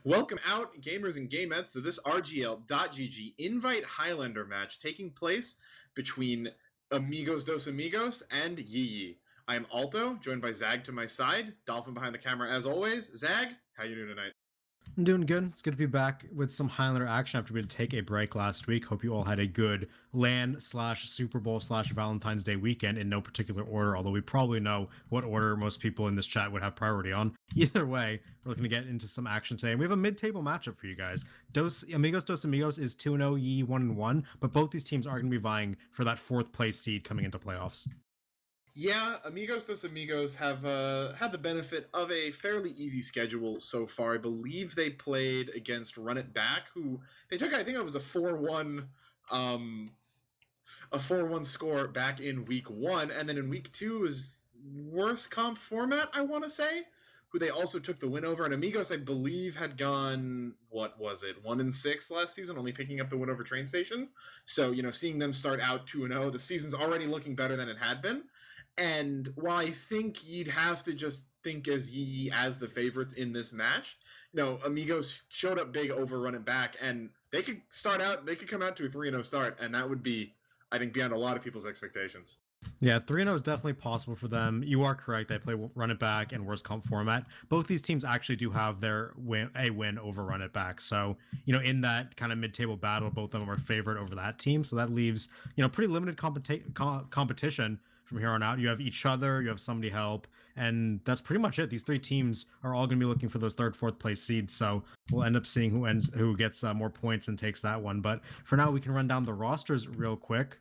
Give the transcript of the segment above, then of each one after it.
Welcome out, gamers and gamettes, to this RGLgg Invite Highlander match taking place between Amigos dos Amigos and Yeye. I am Alto, joined by Zag to my side, Dolphin behind the camera as always. Zag, how you doing tonight? I'm doing good. It's good to be back with some Highlander action after we had to take a break last week. Hope you all had a good LAN/Super Bowl/Valentine's Day weekend in no particular order, although we probably know what order most people in this chat would have priority on. Either way, we're looking to get into some action today. And we have a mid-table matchup for you guys. Amigos dos Amigos is 2-0, Yee 1-1, but both these teams are going to be vying for that fourth place seed coming into playoffs. Yeah, Amigos dos Amigos have had the benefit of a fairly easy schedule so far. I believe they played against Run It Back, who they took, I think it was a 4-1 score back in week 1, and then in week 2 was worse comp format, I want to say, who they also took the win over. And Amigos, I believe, had gone, what was it, 1-6 last season, only picking up the win over Train Station. So, seeing them start out 2-0, the season's already looking better than it had been. And while I think you'd have to just think as Yee as the favorites in this match, Amigos showed up big over Run It Back, and they could come out to a 3-0 start, and that would be, I think, beyond a lot of people's expectations. Yeah, 3-0 is definitely possible for them. You are correct. They play Run It Back and worst comp format. Both these teams actually do have a win over Run It Back. So, in that kind of mid-table battle, both of them are favored over that team. So that leaves, pretty limited competition from here on out. You have each other, you have somebody help, and that's pretty much it. These three teams are all going to be looking for those third, fourth place seeds. So we'll end up seeing who gets more points and takes that one. But for now, we can run down the rosters real quick.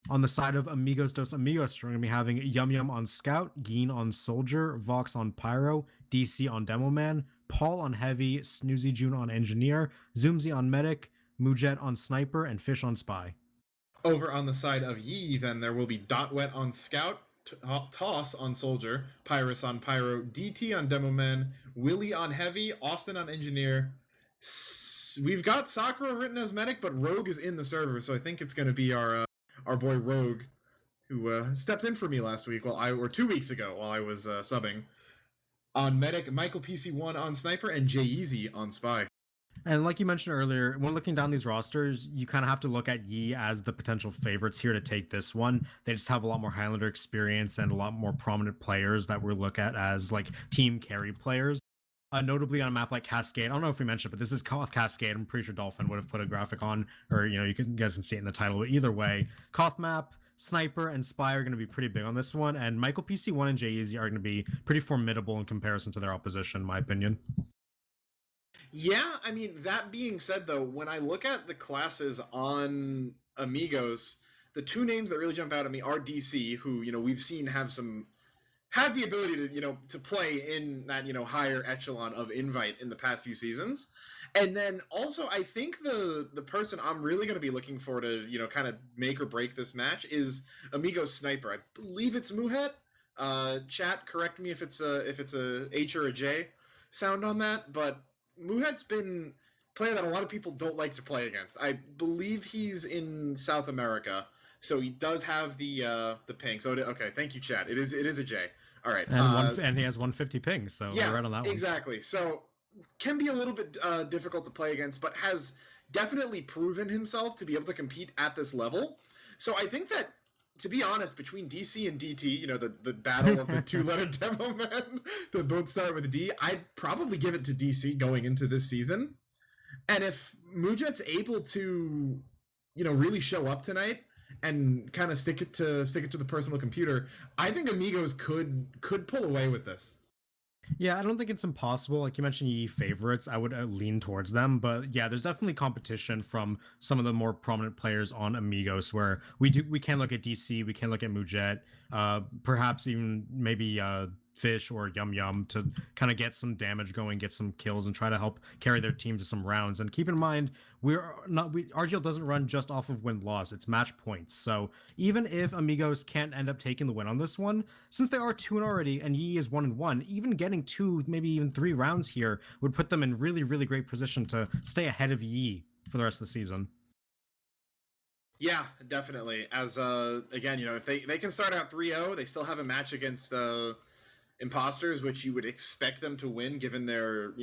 On the side of Amigos dos Amigos, we're going to be having Yum Yum on Scout, Geen on Soldier, Vox on Pyro, DC on Demoman, Paul on Heavy, Snoozy June on Engineer, Zoomzy on Medic, Mujet on Sniper, and Fish on Spy. Over on the side of Yee, then there will be Dot Wet on Scout, Toss on Soldier, Pyrus on Pyro, DT on Demoman, Willie on Heavy, Austin on Engineer. We've got Sakura written as Medic, but Rogue is in the server, so I think it's going to be our boy Rogue, who stepped in for me last week, or 2 weeks ago, while I was subbing. On Medic, Michael PC1 on Sniper, and Jay-Easy on Spy. And like you mentioned earlier, when looking down these rosters, you kind of have to look at Yee as the potential favorites here to take this one. They just have a lot more Highlander experience and a lot more prominent players that we look at as like team carry players. Notably on a map like Cascade, I don't know if we mentioned, but this is Koth Cascade. I'm pretty sure Dolphin would have put a graphic on, or you guys can see it in the title. But either way, Koth map, Sniper, and Spy are going to be pretty big on this one, and Michael PC1 and Jay-Easy are going to be pretty formidable in comparison to their opposition, in my opinion. Yeah, I mean, that being said, though, when I look at the classes on Amigos, the two names that really jump out at me are DC, who we've seen have the ability to play in that higher echelon of Invite in the past few seasons. And then also, I think the person I'm really going to be looking for to kind of make or break this match is Amigos Sniper. I believe it's Muhet. Chat, correct me if it's a H or a J sound on that, but Muhet's been a player that a lot of people don't like to play against. I believe he's in South America, so he does have the ping. So okay, thank you, chat. It is a J. All right, and he has 150 ping, so yeah, we're right on that one. Exactly. So can be a little bit difficult to play against, but has definitely proven himself to be able to compete at this level. So I think that, to be honest, between DC and DT, the battle of the two-letter demo men that both start with a D, I'd probably give it to DC going into this season. And if Mujet's able to, really show up tonight and kind of stick it to the personal computer, I think Amigos could pull away with this. Yeah, I don't think it's impossible. Like you mentioned, Yee favorites, I would lean towards them. But yeah, there's definitely competition from some of the more prominent players on Amigos, where we can look at DC, we can look at Mujet, perhaps even maybe Fish or Yum Yum to kind of get some damage going, get some kills, and try to help carry their team to some rounds. And keep in mind, RGL doesn't run just off of win-loss; it's match points. So even if Amigos can't end up taking the win on this one, since they are 2-0 already and Yee is 1-1, even getting 2, maybe even 3 rounds here would put them in really, really great position to stay ahead of Yee for the rest of the season. Yeah, definitely. As again, if they can start out 3-0, they still have a match against Imposters, which you would expect them to win given their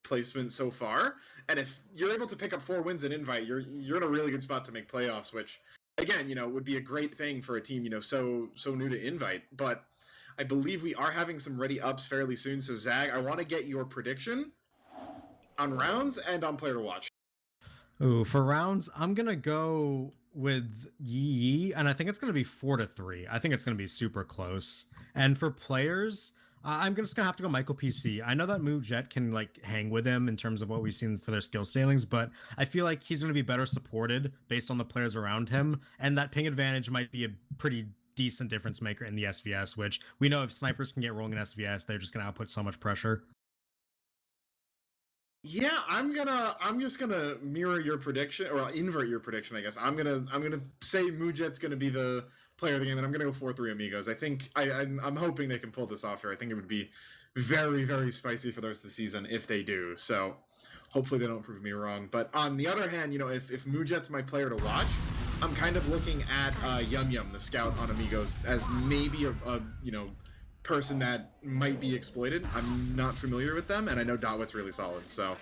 placement so far. And if you're able to pick up 4 wins in Invite, you're in a really good spot to make playoffs, which again, would be a great thing for a team, so new to Invite. But I believe we are having some ready ups fairly soon. So Zag, I want to get your prediction on rounds and on player to watch. Ooh, for rounds, I'm gonna go with Yeye, and I think it's gonna be 4-3. I think it's gonna be super close. And for players, I'm just gonna have to go Michael PC. I know that Jet can like hang with him in terms of what we've seen for their skill ceilings, but I feel like he's gonna be better supported based on the players around him, and that ping advantage might be a pretty decent difference maker in the SVS, which we know if snipers can get rolling in SVS, they're just gonna output so much pressure. Yeah, I'm just gonna mirror your prediction, or invert your prediction, I guess. I'm gonna say Mujet's gonna be the player of the game, and I'm gonna go 4-3 Amigos. I think I'm hoping they can pull this off here. I think it would be very, very spicy for the rest of the season if they do. So hopefully they don't prove me wrong. But on the other hand, if Mujet's my player to watch, I'm kind of looking at Yum Yum, the scout on Amigos, as maybe a person that might be exploited. I'm not familiar with them, and I know Dotwit's really solid, so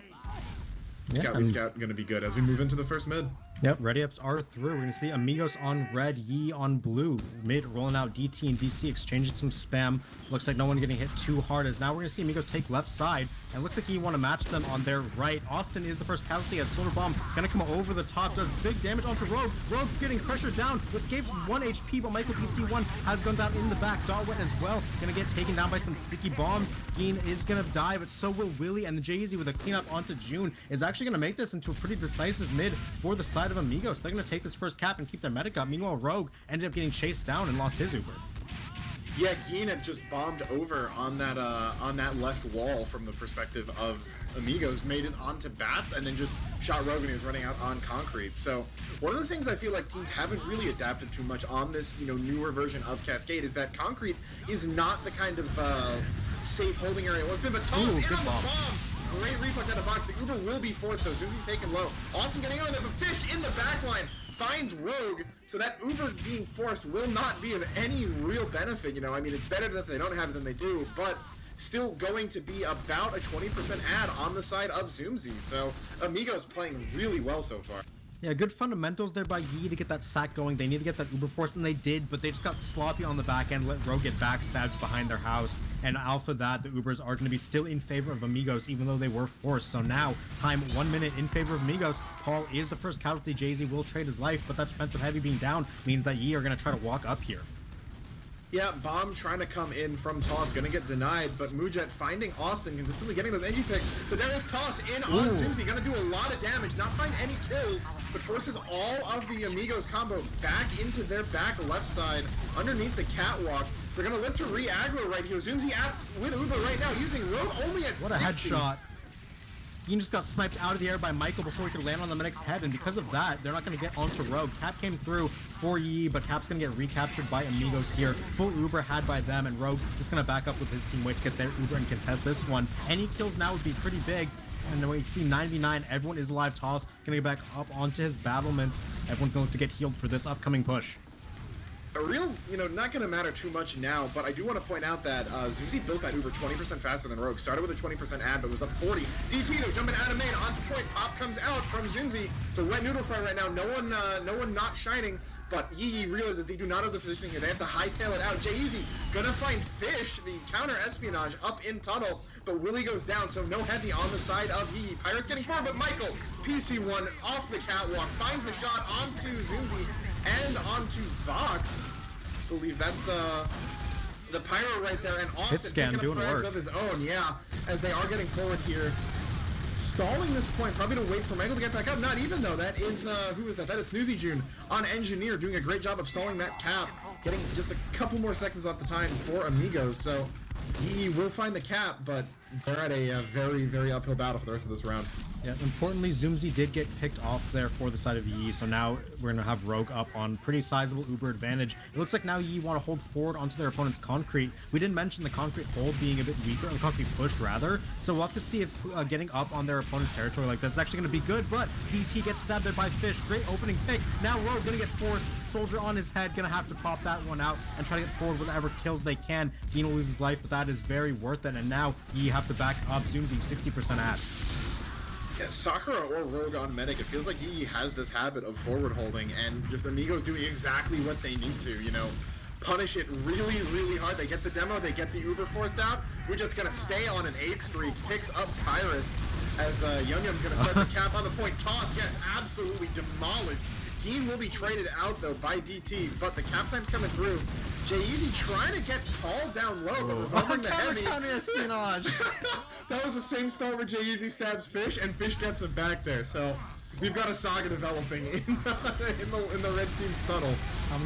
Scout gonna be good as we move into the first mid. Yep, ready ups are through. We're gonna see Amigos on red, Yee on blue. Mid rolling out DT and DC, exchanging some spam. Looks like no one getting hit too hard, as now we're gonna see Amigos take left side, and looks like you want to match them on their right. Austin is the first casualty as Solar Bomb gonna come over the top, does big damage onto Rogue. Rogue getting pressured down, escapes 1 HP, but Michael PC1 has gone down in the back. Dotwit as well, gonna get taken down by some sticky bombs. Geen is gonna die, but so will Willie, and the Jay-Z with a cleanup onto June is actually gonna make this into a pretty decisive mid for the side of Amigos. They're gonna take this first cap and keep their medic up. Meanwhile, Rogue ended up getting chased down and lost his Uber. Yeah, Geen had just bombed over on that left wall from the perspective of Amigos, made it onto bats, and then just shot Rogue, and he was running out on concrete. So one of the things I feel like teams haven't really adapted too much on this, newer version of Cascade is that concrete is not the kind of safe holding area. Well, it's been a toss in on the bomb. Great reflect out of Fox. The Uber will be forced though. Zuzi taken low. Austin getting on there, but Fish in the backline finds Rogue, so that Uber being forced will not be of any real benefit. It's better that they don't have it than they do, but still going to be about a 20% add on the side of Zoomzy. So Amigos playing really well so far. Yeah, good fundamentals there by Yee to get that sack going. They need to get that Uber force, and they did, but they just got sloppy on the back end, let Rogue get backstabbed behind their house. And alpha that, the Ubers are going to be still in favor of Amigos, even though they were forced. So now, time 1 minute in favor of Amigos. Paul is the first casualty. Jay-Z will trade his life, but that defensive heavy being down means that Yee are going to try to walk up here. Yeah, Bomb trying to come in from Toss, gonna get denied, but Mujet finding Austin, consistently getting those NG picks, but there is Toss in on Zoomzy, gonna do a lot of damage, not find any kills, but forces all of the Amigos combo back into their back left side, underneath the catwalk. They're gonna look to re-aggro right here. Zoomzy with Uber right now, using Rogue only at 60. What a headshot. He just got sniped out of the air by Michael before he could land on the medic's head, and because of that, they're not going to get onto Rogue. Cap came through for Yee, but Cap's going to get recaptured by Amigos here. Full Uber had by them, and Rogue just going to back up with his team, wait to get their Uber and contest this one. Any kills now would be pretty big. And then we see 99, everyone is alive. Toss going to get back up onto his battlements. Everyone's going to get healed for this upcoming push. A real, not going to matter too much now, but I do want to point out that Zuzi built that Uber 20% faster than Rogue. Started with a 20% ad, but was up 40. DT, though, jumping out of main, onto point. Pop comes out from Zoomzy. So wet noodle fry right now. No one not shining, but Yee realizes they do not have the positioning here. They have to hightail it out. Jay-Z gonna find Fish, the counter espionage, up in tunnel, but Willie goes down, so no heavy on the side of Yee. Pirates getting forward, but Michael, PC1, off the catwalk, finds the shot onto Zoomzy and onto Vox. I believe that's the Pyro right there, and Austin picking up frags of his own, yeah, as they are getting forward here. Stalling this point, probably to wait for Michael to get back up. Not even though, that is, who is that? That is Snoozy June on Engineer, doing a great job of stalling that cap, getting just a couple more seconds off the time for Amigos, so he will find the cap, but they're at a very, very uphill battle for the rest of this round. Yeah, importantly, Zoomzy did get picked off there for the side of Yee, so now we're going to have Rogue up on pretty sizable Uber advantage. It looks like now Yee want to hold forward onto their opponent's concrete. We didn't mention the concrete hold being a bit weaker, or the concrete push rather, so we'll have to see if getting up on their opponent's territory like this is actually going to be good, but DT gets stabbed there by Fish. Great opening pick. Now Rogue going to get forced. Soldier on his head, going to have to pop that one out and try to get forward with whatever kills they can. Dean will lose his life, but that is very worth it, and now Yee have to back up Zoomzy 60% ad. Yeah, Sakura or Rogue on medic, it feels like Yeye has this habit of forward holding and just Amigos doing exactly what they need to, you know, punish it really, really hard. They get the demo, they get the Uber forced out. We're just gonna stay on an 8th streak, picks up Kyrus as Young Yum's gonna start the cap on the point. Toss gets absolutely demolished. Geen will be traded out though by DT, but the cap time's coming through. Yeye trying to get Paul down low, but revolving the heavy. That was the same spot where Yeye stabs Fish, and Fish gets him back there. So we've got a saga developing in the red team's tunnel.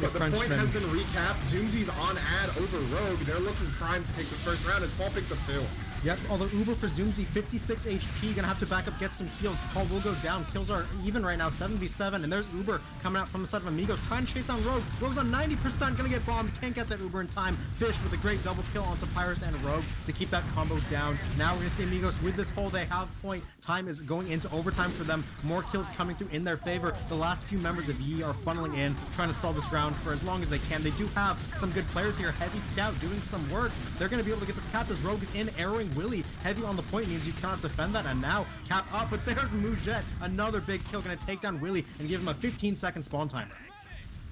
But the point has been recapped. Zoomzi's on ad over Rogue. They're looking primed to take this first round as Paul picks up 2. Yep, although Uber for Zoomzi, 56 HP, gonna have to back up, get some heals. Paul will go down. Kills are even right now, 7v7, and there's Uber coming out from the side of Amigos, trying to chase down Rogue. Rogue's on 90%, gonna get bombed, can't get that Uber in time. Fish with a great double kill onto Pyrus and Rogue to keep that combo down. Now we're gonna see Amigos with this hole, they have point. Time is going into overtime for them. More kills coming through in their favor. The last few members of Yeye are funneling in, trying to stall this round for as long as they can. They do have some good players here. Heavy Scout doing some work. They're gonna be able to get this cap as Rogue is in, arrowing Willie. Heavy on the point means you cannot defend that, and now cap up, but there's Mujet, another big kill, gonna take down Willie and give him a 15-second spawn timer.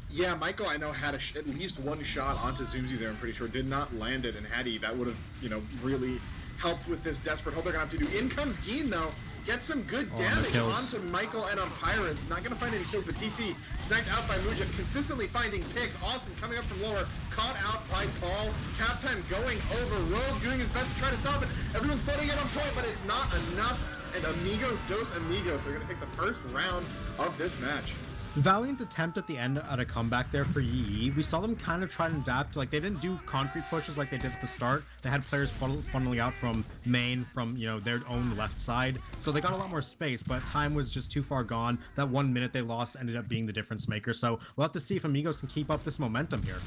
Yeah, Michael, I know, had at least one shot onto Zoomzi there, I'm pretty sure, did not land it, and had he, that would have, you know, really helped with this desperate hold they're gonna have to do. In comes Geen, though, gets some good damage onto Michael and on Pyrus. Not gonna find any kills, but DT sniped out by Mujet, consistently finding picks. Austin coming up from lower, caught out by Paul. Cap time going over. Rogue doing his best to try to stop it. Everyone's floating it on point, but it's not enough. And Amigos dos Amigos are gonna take the first round of this match. Valiant attempt at the end at a comeback there for Yeye. We saw them kind of try to adapt. Like, they didn't do concrete pushes like they did at the start. They had players funneling out from main, from, you know, their own left side. So they got a lot more space, but time was just too far gone. That 1 minute they lost ended up being the difference maker. So we'll have to see if Amigos can keep up this momentum here.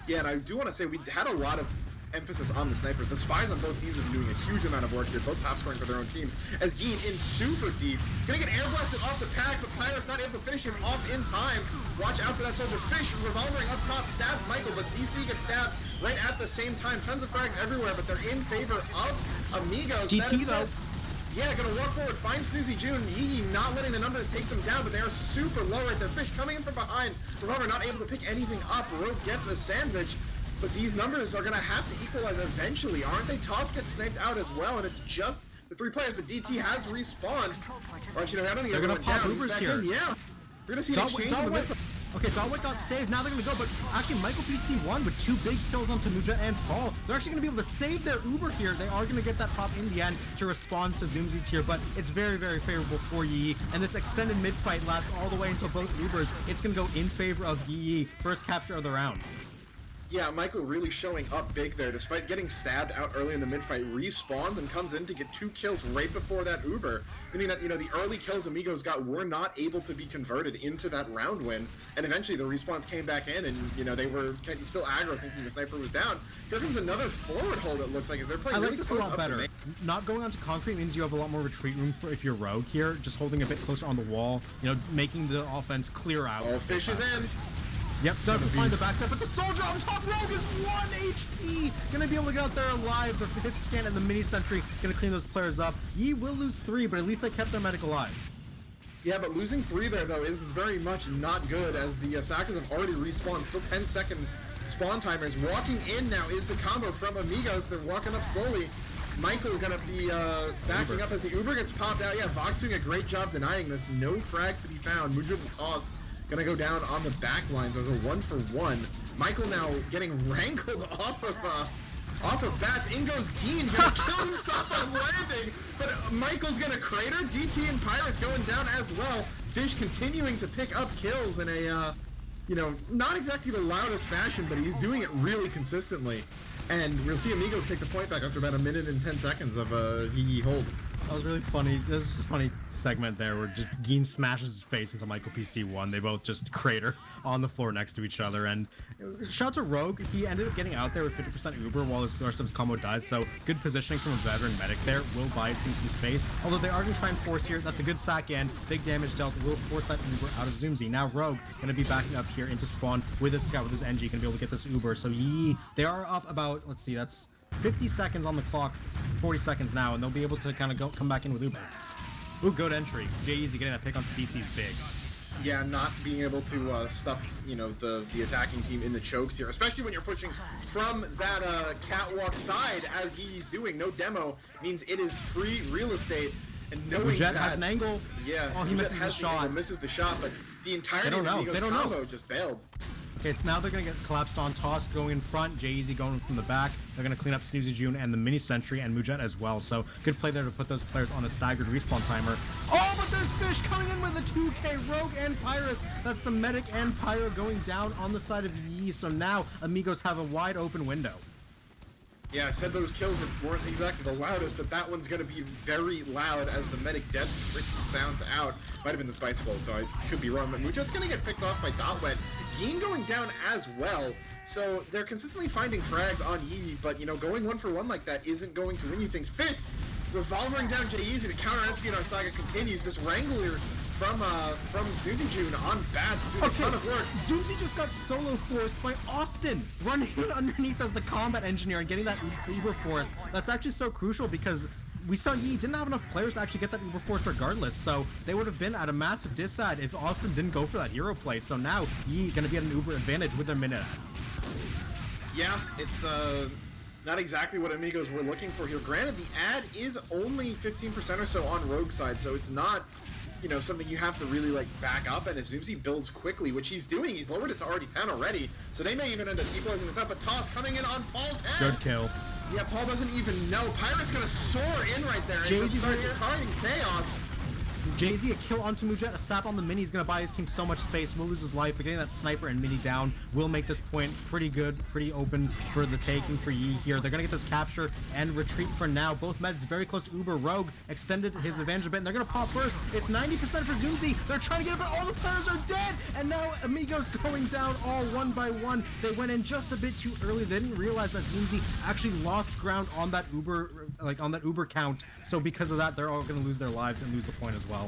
Yeah, and I do want to say we had a lot of emphasis on the snipers. The spies on both teams have been doing a huge amount of work here, both top scoring for their own teams. As Geen in super deep, gonna get air blasted off the pack, but Pyrus not able to finish him off in time. Watch out for that soldier. Fish revolvering up top, stabs Michael, but DC gets stabbed right at the same time. Tons of frags everywhere, but they're in favor of Amigos. GT though. Yeah, gonna walk forward, find Snoozy June. Yeye not letting the numbers take them down, but they are super low right there. Fish coming in from behind. Revolver not able to pick anything up. Rogue gets a sandwich. But these numbers are going to have to equalize eventually, aren't they? Toss gets sniped out as well, and it's just the 3 players, but DT has respawned. Or actually, no, I don't think they're going to pop Ubers here. Yeah. We're going to see an exchange in the midfield. Okay, Dalwick got saved. Now they're going to go, but actually Michael PC won with 2 big kills on Tanuja and Paul. They're actually going to be able to save their Uber here. They are going to get that pop in the end to respond to Zoomzi's here, but it's very, very favorable for Yeye. And this extended mid-fight lasts all the way until both Ubers. It's going to go in favor of Yeye. First capture of the round. Yeah, Michael really showing up big there. Despite getting stabbed out early in the mid-fight, respawns and comes in to get 2 kills right before that Uber. Meaning that, you know, the early kills Amigos got were not able to be converted into that round win. And eventually the respawns came back in and, you know, they were still aggro thinking the sniper was down. Here comes another forward hold, it looks like, as they're playing really close up to main. Not going onto concrete means you have a lot more retreat room for if you're Rogue here. Just holding a bit closer on the wall, you know, making the offense clear out. Oh, Fish is in. Yep, doesn't find the backstep, but the soldier on top. Rogue is 1 HP. Gonna be able to get out there alive. The hit scan and the mini sentry gonna clean those players up. Yeye will lose 3, but at least they kept their medic alive. Yeah, but losing 3 there, though, is very much not good, as the Sakas have already respawned. Still 10-second spawn timers. Walking in now is the combo from Amigos. They're walking up slowly. Michael gonna be backing up as the Uber gets popped out. Yeah, Vox doing a great job denying this. No frags to be found. Mudra the toss. Gonna go down on the back lines as a 1-for-1. Michael now getting wrangled off of bats. In goes Geen, gonna kill himself on landing, but Michael's gonna crater. DT and Pyrus going down as well. Fish continuing to pick up kills in a, you know, not exactly the loudest fashion, but he's doing it really consistently. And we'll see Amigos take the point back after about 1 minute and 10 seconds of Yeye hold. That was really funny. This is a funny segment there where just Geen smashes his face into Michael PC1. They both just crater on the floor next to each other. And shout out to Rogue. He ended up getting out there with 50% Uber while his rest of his combo died. So good positioning from a veteran medic there. Will buy his team some space. Although they are going to try and force here. That's a good sack in. Big damage dealt. Will force that Uber out of Zoomzi. Now Rogue going to be backing up here into spawn with his scout, with his NG. Going to be able to get this Uber. So Yeye, they are up about, let's see, that's 50 seconds on the clock, 40 seconds now, and they'll be able to kind of come back in with Uber. Ooh, good entry. Yeye getting that pick on DC is big. Yeah, not being able to stuff, you know, the attacking team in the chokes here, especially when you're pushing from that catwalk side as he's doing. No demo means it is free real estate, and knowing Jet that has an angle. Yeah, oh, he misses the shot. Angle, misses the shot, but the entirety of the Amigos combo just bailed. Okay, now they're going to get collapsed on. Toss going in front, Yeye going from the back. They're going to clean up Snoozy June and the Mini Sentry and Mujet as well. So good play there to put those players on a staggered respawn timer. Oh, but there's Fish coming in with a 2K Rogue and Pyrus. That's the Medic and Pyro going down on the side of Yee. So now Amigos have a wide open window. Yeah, I said those kills weren't exactly the loudest, but that one's going to be very loud as the Medic death script sounds out. Might have been the Spice Bowl, so I could be wrong, but Mujet's going to get picked off by Dotwet. Geen going down as well, so they're consistently finding frags on Yee, but, you know, going 1-for-1 like that isn't going to win you things. Fish, revolvering down Yeye, the counter-espionage saga continues. This Wrangler from Snoozy June on Bats doing a ton of work. Zoomzy just got solo forced by Austin, running underneath as the combat engineer and getting that Uber Force. That's actually so crucial because we saw Yee didn't have enough players to actually get that Uber Force regardless, so they would have been at a massive disad if Austin didn't go for that hero play. So now Yee gonna be at an Uber advantage with their minute. Yeah, it's not exactly what Amigos were looking for here. Granted, the ad is only 15% or so on Rogue side, so it's not, you know, something you have to really like back up. And if Zoomzy builds quickly, which he's doing, he's lowered it to already 10 already, so they may even end up equalizing this up. But Toss coming in on Paul's head. Good kill. Yeah, Paul doesn't even know. Pyrus gonna soar in right there and just start causing chaos. Jay-Z a kill onto Mujet, a sap on the Mini is going to buy his team so much space, will lose his life, but getting that sniper and Mini down will make this point pretty good, pretty open for the taking for Yee here. They're going to get this capture and retreat for now. Both meds very close to Uber. Rogue extended his advantage a bit, and they're going to pop first. It's 90% for Zoomzy. They're trying to get it, but all the players are dead, and now Amigos going down all one by one. They went in just a bit too early. They didn't realize that Zoomzy actually lost ground on that Uber count, so because of that, they're all going to lose their lives and lose the point as well.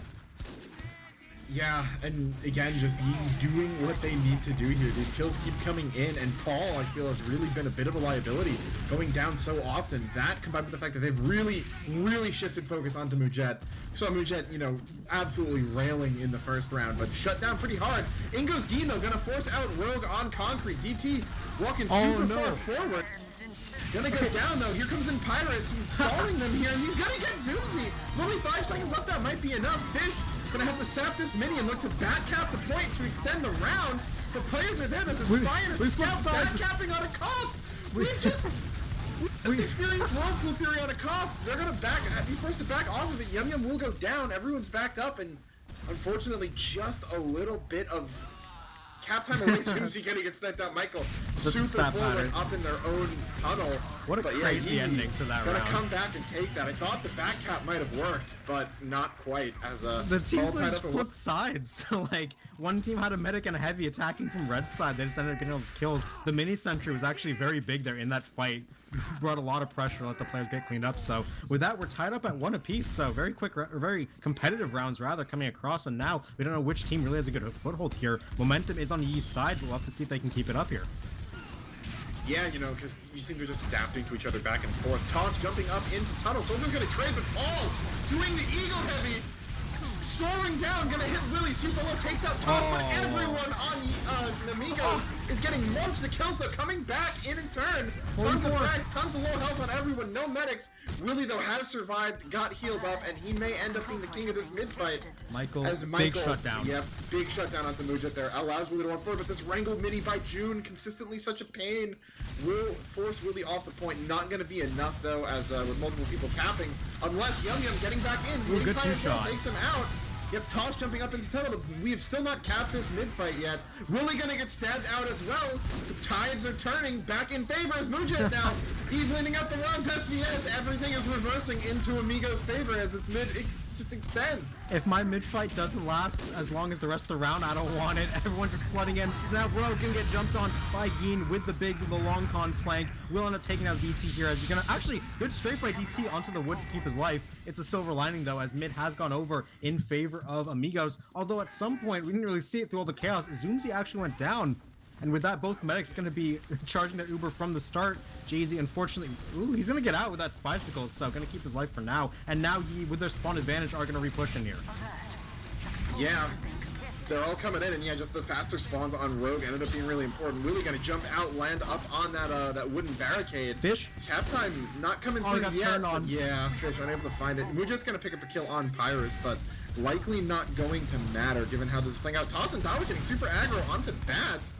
Yeah, and again, just doing what they need to do here. These kills keep coming in, and Paul, I feel, has really been a bit of a liability, going down so often. That, combined with the fact that they've really, really shifted focus onto Mujet. So Mujet, you know, absolutely railing in the first round, but shut down pretty hard. In goes Geen, though, gonna force out Rogue on concrete. DT walking super far forward. Gonna go down, though. Here comes in Pyrus. He's stalling them here, and he's gonna get Zoomzy. Only 5 seconds left. That might be enough. Fish gonna have to sap this Mini and look to back cap the point to extend the round. The players are there. There's a spy and a scout back capping on a Koth. We've just experienced Whirlpool Theory on a Koth. They're gonna be forced to back off of it. Yum Yum will go down. Everyone's backed up, and unfortunately, just a little bit of cap time away. Zoomzy gonna get sniped out. Michael super forward up in their own tunnel. What a crazy ending to that round. Gonna come back and take that. I thought the back cap might have worked, but not quite. As the teams like flipped sides. So like one team had a medic and a heavy attacking from red side. They just ended up getting all those kills. The Mini Sentry was actually very big there in that fight. Brought a lot of pressure, let the players get cleaned up. So with that, we're tied up at 1 apiece. So very quick, very competitive rounds rather coming across. And now we don't know which team really has a good foothold here. Momentum is on the East side. We'll have to see if they can keep it up here. Yeah, you know, because you think they're just adapting to each other back and forth. Toss jumping up into tunnel. Soldier's gonna trade, but Paul doing the eagle heavy, soaring down, gonna hit Willie super low, takes out Toss, but everyone on Amigos is getting munched. The kills, though, coming back in turn. Tons of frags, tons of low health on everyone, no medics. Willie, though, has survived, got healed up, and he may end up being the king of this mid-fight. Michael, big shutdown. Yep, big shutdown onto Mujet there. Allows Willie to run forward, but this wrangled Mini by June, consistently such a pain, will force Willie off the point. Not going to be enough, though, as with multiple people capping, unless Yum Yum getting back in. Ooh, good two-shot. Takes him out. Yep, Toss jumping up into tunnel, but we have still not capped this mid-fight yet. Willie gonna get stabbed out as well. The tides are turning back in favor as Mujet now evening up the runs. SBS, everything is reversing into Amigos' favor as this mid just extends. If my mid-fight doesn't last as long as the rest of the round, I don't want it. Everyone's just flooding in. So now Rogue can get jumped on by Geen with the long con flank. Will end up taking out DT here as he's gonna actually good straight by DT onto the wood to keep his life. It's a silver lining though, as mid has gone over in favor of Amigos. Although at some point we didn't really see it through all the chaos. Zoomzy actually went down. And with that, both medics going to be charging their Uber from the start. Jay-Z, unfortunately, ooh, he's going to get out with that Spicicle, so going to keep his life for now. And now Yeye, with their spawn advantage, are going to repush in here. Yeah. They're all coming in, and yeah, just the faster spawns on Rogue ended up being really important. Really gonna jump out, land up on that wooden barricade. Fish? Cap time not coming through yet. Yeah, Fish unable to find it. Mujet's gonna pick up a kill on Pyrus, but likely not going to matter given how this is playing out. Toss and Dawa getting super aggro onto Bats.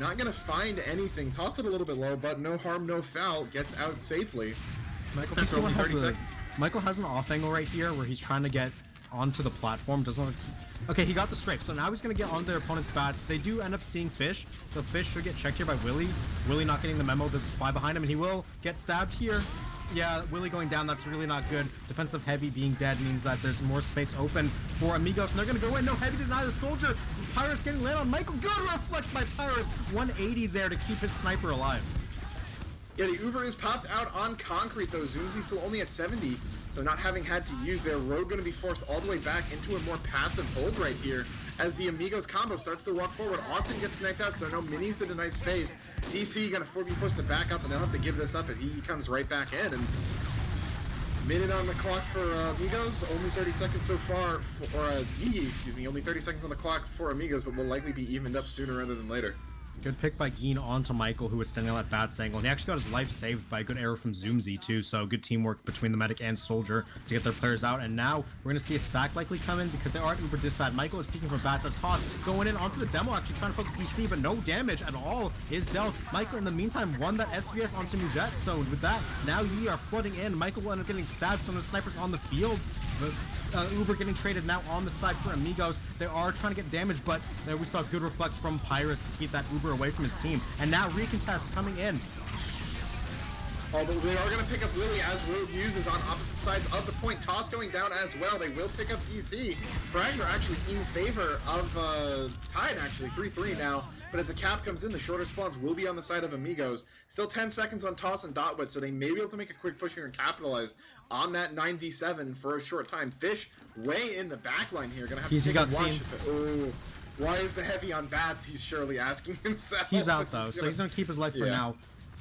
Not gonna find anything. Tossed it a little bit low, but no harm, no foul. Gets out safely. Michael has an off angle right here where he's trying to get onto the platform. Doesn't look... Okay, he got the strafe, so now he's going to get on their opponent's bats. They do end up seeing Fish, so Fish should get checked here by Willie. Willie not getting the memo. There's a spy behind him, and he will get stabbed here. Yeah, Willie going down, that's really not good. Defensive Heavy being dead means that there's more space open for Amigos, and they're going to go in. No Heavy to deny the Soldier. Pyrus getting land on Michael. Good reflect by Pyrus. 180 there to keep his sniper alive. Yeah, the Uber is popped out on concrete, though. Zoomzy still only at 70. So not having had to use their Rogue going to be forced all the way back into a more passive hold right here as the Amigos combo starts to walk forward. Austin gets snaked out, so no minis to deny space. DC going to be forced to back up, and they'll have to give this up as he comes right back in. And minute on the clock for Amigos, only 30 seconds so far, or Yeye, excuse me, only 30 seconds on the clock for Amigos, but will likely be evened up sooner rather than later. Good pick by Geen onto Michael, who was standing on that Bats angle. And he actually got his life saved by a good arrow from Zoomzy, too. So good teamwork between the medic and Soldier to get their players out. And now we're going to see a sack likely come in because they are at Uber this side. Michael is peeking from Bats as Toss going in onto the demo, actually trying to focus DC, but no damage at all is dealt. Michael, in the meantime, won that SVS onto Mujet. So with that, now Yeye are flooding in. Michael will end up getting stabbed. Some of the snipers on the field. Uber getting traded now on the side for Amigos. They are trying to get damage, but there we saw good reflect from Pyrus to keep that Uber away from his team. And now Recontest coming in. Although they are going to pick up Willie as Rogue uses on opposite sides of the point. Toss going down as well. They will pick up DC. Frags are actually in favor of Tide, actually. 3-3 now. But as the cap comes in, the shorter spawns will be on the side of Amigos. Still 10 seconds on Toss and Dotwit, so they may be able to make a quick push here and capitalize on that 9v7 for a short time. Fish way in the back line here. Going to have to take a watch. Oh, why is the Heavy on Bats? He's surely asking himself. He's out, though, so he's going to keep his life for now.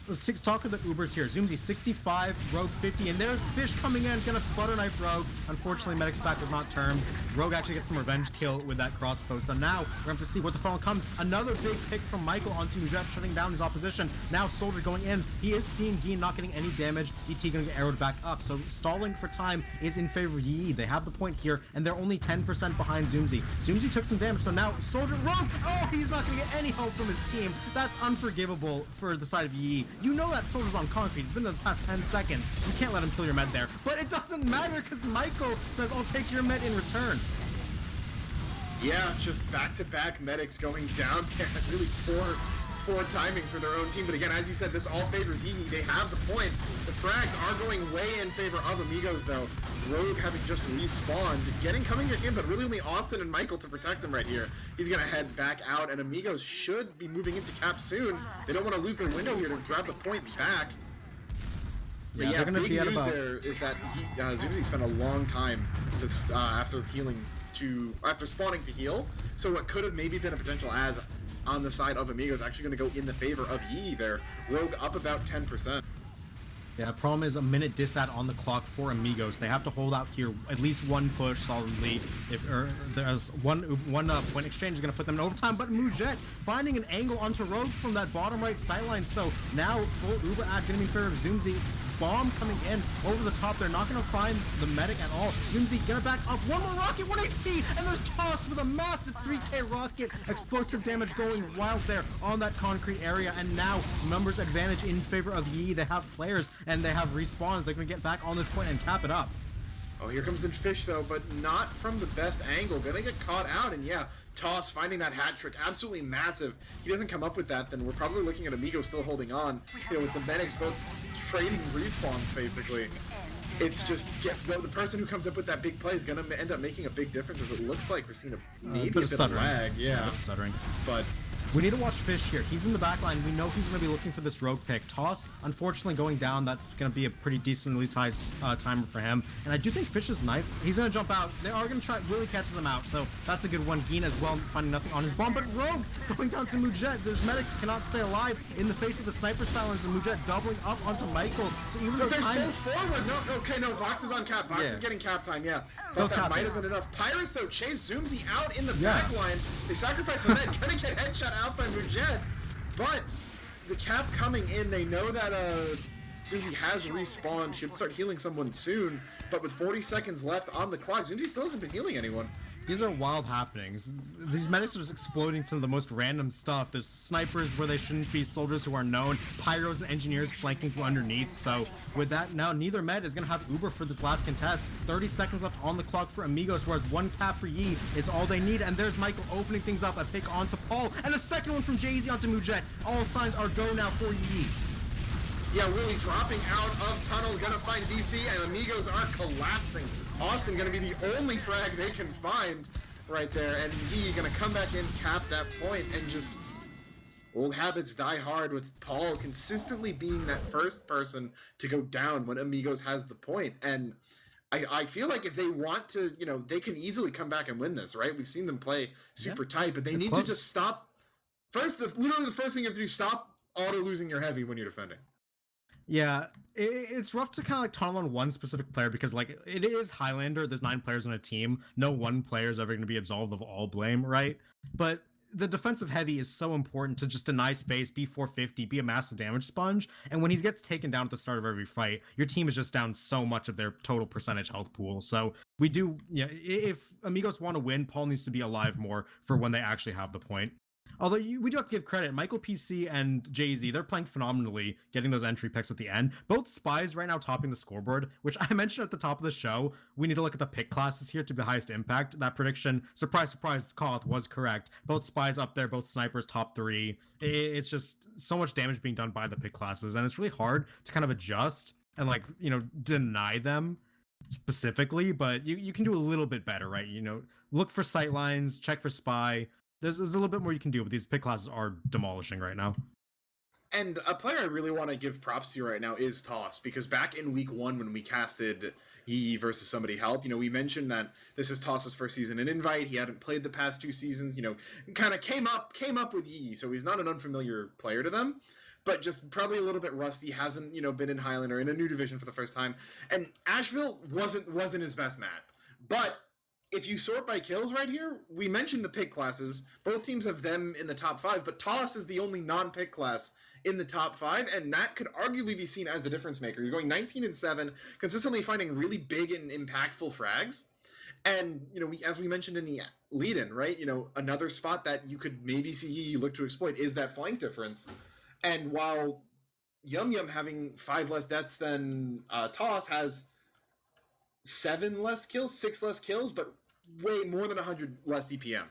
Let's talk of the Ubers here. Zoomzy 65, Rogue 50, and there's Fish coming in, gonna butter knife Rogue. Unfortunately, Medic's back is not turned. Rogue actually gets some revenge kill with that crossbow. So now we're going to have to see what the funnel comes. Another big pick from Michael onto Mujet, shutting down his opposition. Now Soldier going in. He is seeing Geen not getting any damage. ET gonna get arrowed back up. So stalling for time is in favor of Yeye. They have the point here, and they're only 10% behind Zoomzy. Zoomzy took some damage, so now Soldier, Rogue, oh, he's not gonna get any help from his team. That's unforgivable for the side of Yeye. You know that Soldier's on concrete. He's been in the past 10 seconds. You can't let him kill your med there. But it doesn't matter because Michael says, I'll take your med in return. Yeah, just back-to-back medics going down there. Really poor timings for their own team. But again, as you said, this all favors Yeye. They have the point. The frags are going way in favor of Amigos, though. Rogue having just respawned, coming back in, but really only Austin and Michael to protect him right here. He's gonna head back out, and Amigos should be moving into cap soon. They don't want to lose their window here to grab the point back. But yeah, big news there is that Zoomzy spent a long time after spawning to heal. So what could have maybe been a potential as on the side of Amigos actually going to go in the favor of Yeye there. Rogue up about 10%. Yeah, problem is a minute disat on the clock for Amigos. They have to hold out here at least one push solidly. If there's one point exchange is going to put them in overtime, but Mujet finding an angle onto Rogue from that bottom right sideline. So now full Uber ad going to be in favor of Zoomzy. Bomb coming in over the top. They're not going to find the medic at all. Zoomzy gonna back up. One more rocket, 1 HP, and there's Toss with a massive 3k rocket. Explosive damage going wild there on that concrete area, and now numbers advantage in favor of Yeye. They have players and they have respawns. They're gonna get back on this point and cap it up. Oh, here comes in Fish though, but not from the best angle. Gonna get caught out, and yeah, Toss finding that hat trick, absolutely massive. He doesn't come up with that, then we're probably looking at Amigos still holding on. You know, with the medics both trading respawns basically. It's just the person who comes up with that big play is gonna end up making a big difference, as it looks like we're seeing maybe a bit of lag. Yeah, stuttering. But We need to watch Fish here. He's in the back line. We know he's going to be looking for this rogue pick. Toss, unfortunately, going down. That's going to be a pretty decently sized timer for him. And I do think Fish's knife, he's going to jump out. They are going to try, really catches him out. So that's a good one. Geen as well, finding nothing on his bomb. But Rogue going down to Mujet. Those medics cannot stay alive in the face of the sniper silence. And Mujet doubling up onto Michael. So even though they're so forward. No, Vox is on cap. Vox is getting cap time, yeah. Thought that might have been enough. Pyrus, though, chase Zoomsy out in the back line. They sacrifice the med. Gonna get headshot out by Mujet. But the cap coming in, they know that Zoomsy has respawned, should start healing someone soon, but with 40 seconds left on the clock, Zoomsy still hasn't been healing anyone. These are wild happenings. These medics are just exploding to the most random stuff. There's snipers where they shouldn't be, soldiers who are known, pyros and engineers flanking through underneath. So with that, now neither med is going to have Uber for this last contest. 30 seconds left on the clock for Amigos, whereas one cap for Yeye is all they need. And there's Michael opening things up, a pick onto Paul, and a second one from Jay-Z onto Mujet. All signs are go now for Yeye. Yeah, Willie dropping out of tunnel, gonna find DC, and Amigos are collapsing. Austin gonna be the only frag they can find right there, and Yeye gonna come back in, cap that point, and just old habits die hard, with Paul consistently being that first person to go down when Amigos has the point. And I feel like if they want to, they can easily come back and win this, right? We've seen them play super tight, but they need to just stop. First, literally the first thing you have to do is stop auto-losing your heavy when you're defending. Yeah, it's rough to kind of like tunnel on one specific player because like it is Highlander. There's 9 players on a team. No one player is ever going to be absolved of all blame, right? But the defensive heavy is so important to just deny space, be 450, be a massive damage sponge. And when he gets taken down at the start of every fight, your team is just down so much of their total percentage health pool. So we do, if Amigos want to win, Paul needs to be alive more for when they actually have the point. Although we do have to give credit, Michael PC and Jay-Z, they're playing phenomenally, getting those entry picks at the end. Both spies right now topping the scoreboard, which I mentioned at the top of the show. We need to look at the pick classes here to the highest impact. That prediction, surprise, surprise, Koth was correct. Both spies up there, both snipers top 3. It's just so much damage being done by the pick classes, and it's really hard to kind of adjust and deny them specifically, but you can do a little bit better, right? Look for sight lines, check for spy. There's a little bit more you can do, but these pick classes are demolishing right now. And a player I really want to give props to right now is Toss, because back in week 1 when we casted Yeye versus Somebody Help, we mentioned that this is Toss's first season in Invite. He hadn't played the past 2 seasons, kind of came up with Yeye, so he's not an unfamiliar player to them, but just probably a little bit rusty, hasn't, been in Highlander, in a new division for the first time. And Asheville wasn't his best map, but if you sort by kills right here, we mentioned the pick classes. Both teams have them in the top 5, but Toss is the only non-pick class in the top 5, and that could arguably be seen as the difference maker. He's going 19-7, consistently finding really big and impactful frags. And, as we mentioned in the lead-in, right, another spot that you could maybe see Yeye look to exploit is that flank difference. And while Yum Yum having 5 less deaths than Toss has 7 less kills, 6 less kills, but way more than 100 less DPM.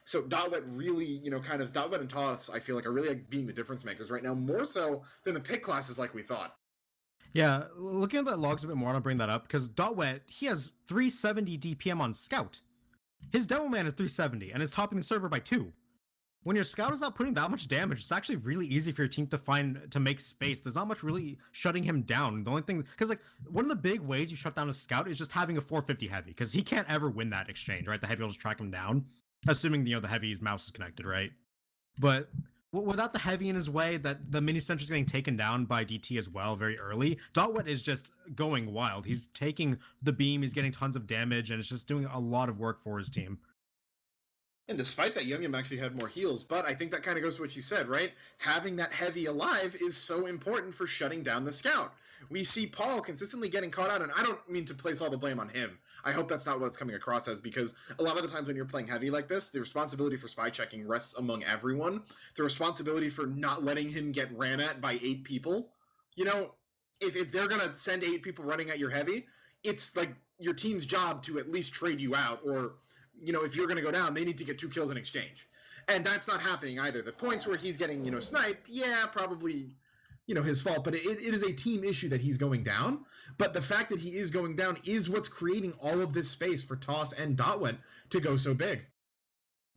So Dotwet really, Dotwet and Toss, I feel like are really being the difference makers right now, more so than the pick classes like we thought. Yeah, looking at that logs a bit more, I want to bring that up, because Dotwet, he has 370 DPM on Scout. His Demo Man is 370, and is topping the server by 2. When your Scout is not putting that much damage, it's actually really easy for your team to make space. There's not much really shutting him down. The only thing, because one of the big ways you shut down a Scout is just having a 450 heavy, because he can't ever win that exchange, right? The heavy will just track him down, assuming the heavy's mouse is connected, right? But without the heavy in his way, that the mini sentry's getting taken down by DT as well very early. Dotwet is just going wild. He's taking the beam, he's getting tons of damage, and it's just doing a lot of work for his team. And despite that, Yum Yum actually had more heals, but I think that kind of goes to what you said, right? Having that heavy alive is so important for shutting down the Scout. We see Paul consistently getting caught out, and I don't mean to place all the blame on him. I hope that's not what it's coming across as, because a lot of the times when you're playing heavy like this, the responsibility for spy checking rests among everyone. The responsibility for not letting him get ran at by 8 people. If they're going to send 8 people running at your heavy, it's like your team's job to at least trade you out, or if you're going to go down, they need to get 2 kills in exchange. And that's not happening either. The points where he's getting, sniped, yeah, probably, his fault. But it is a team issue that he's going down. But the fact that he is going down is what's creating all of this space for Toss and Dotwet to go so big.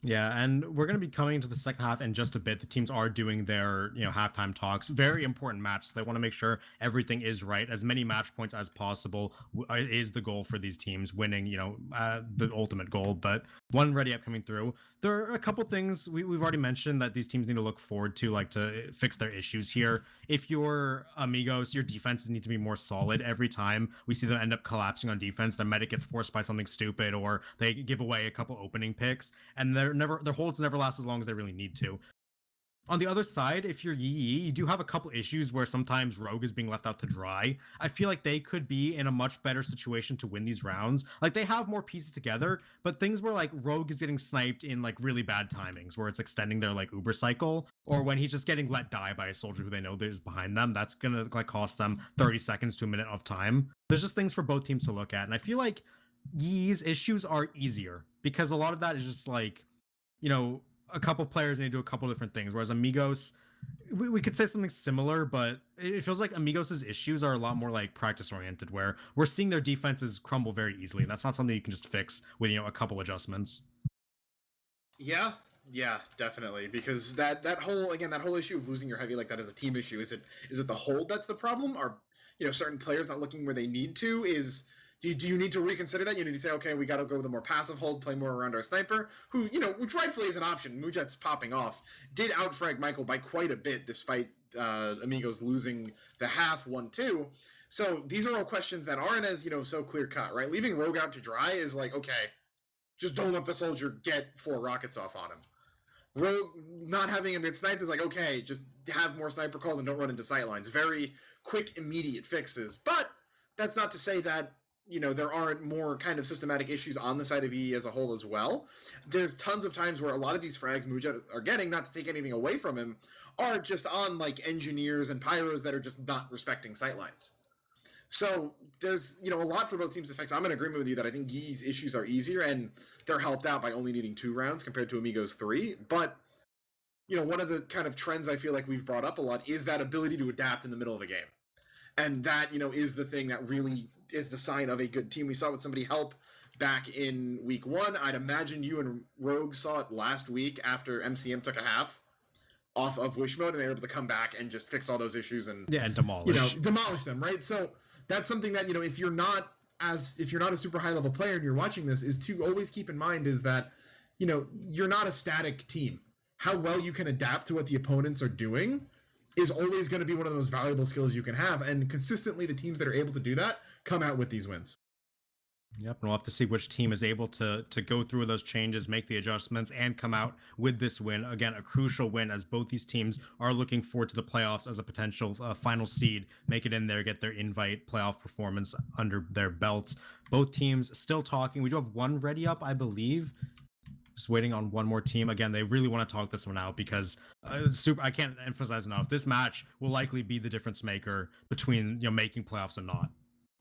Yeah, and we're going to be coming into the second half in just a bit. The teams are doing their, halftime talks. Very important match. So they want to make sure everything is right. As many match points as possible is the goal for these teams, winning, the ultimate goal. But one ready up coming through. There are a couple things we've already mentioned that these teams need to look forward to, like to fix their issues here. If you're Amigos, your defenses need to be more solid. Every time we see them end up collapsing on defense, their medic gets forced by something stupid, or they give away a couple opening picks, and their holds never last as long as they really need to. On the other side, if you're Yeye, you do have a couple issues where sometimes Rogue is being left out to dry. I feel like they could be in a much better situation to win these rounds. Like, they have more pieces together, but things where like Rogue is getting sniped in like really bad timings, where it's extending their like Uber cycle, or when he's just getting let die by a soldier who they know is behind them, that's gonna like cost them 30 seconds to a minute of time. There's just things for both teams to look at, and I feel like Yee's issues are easier because a lot of that is just like, a couple players need to do a couple different things, whereas Amigos, we could say something similar, but it feels like Amigos' issues are a lot more like practice oriented, where we're seeing their defenses crumble very easily, and that's not something you can just fix with a couple adjustments. Yeah, definitely, because that whole issue of losing your heavy like that is a team issue. Is it the hold that's the problem? Are certain players not looking where they need to? Do you need to reconsider that? You need to say, okay, we got to go with a more passive hold, play more around our sniper, who, which rightfully is an option. Mujet's popping off. Did outfrag Michael by quite a bit, despite Amigos losing the half 1-2. So these are all questions that aren't as, so clear-cut, right? Leaving Rogue out to dry is like, okay, just don't let the soldier get 4 rockets off on him. Rogue not having him get sniped is like, okay, just have more sniper calls and don't run into sightlines. Very quick, immediate fixes. But that's not to say that there aren't more kind of systematic issues on the side of E as a whole as well. There's tons of times where a lot of these frags Mujet are getting, not to take anything away from him, are just on like engineers and pyros that are just not respecting sightlines. So there's, a lot for both teams to fix. I'm in agreement with you that I think Yee's issues are easier, and they're helped out by only needing 2 rounds compared to Amigos 3. But, one of the kind of trends I feel like we've brought up a lot is that ability to adapt in the middle of a game. And that, is the thing that really is the sign of a good team. We saw with somebody help back in week 1. I'd imagine you and Rogue saw it last week after MCM took a half off of wish mode, and they were able to come back and just fix all those issues and demolish them, right? So that's something that, if you're not a super high level player and you're watching this, is to always keep in mind is that, you're not a static team. How well you can adapt to what the opponents are doing is always going to be one of the most valuable skills you can have. And consistently, the teams that are able to do that come out with these wins. Yep, and we'll have to see which team is able to go through those changes, make the adjustments, and come out with this win. Again, a crucial win, as both these teams are looking forward to the playoffs as a potential final seed, make it in there, get their invite playoff performance under their belts. Both teams still talking. We do have one ready up, I believe. Just waiting on one more team. Again, they really want to talk this one out because I can't emphasize enough. This match will likely be the difference maker between making playoffs and not.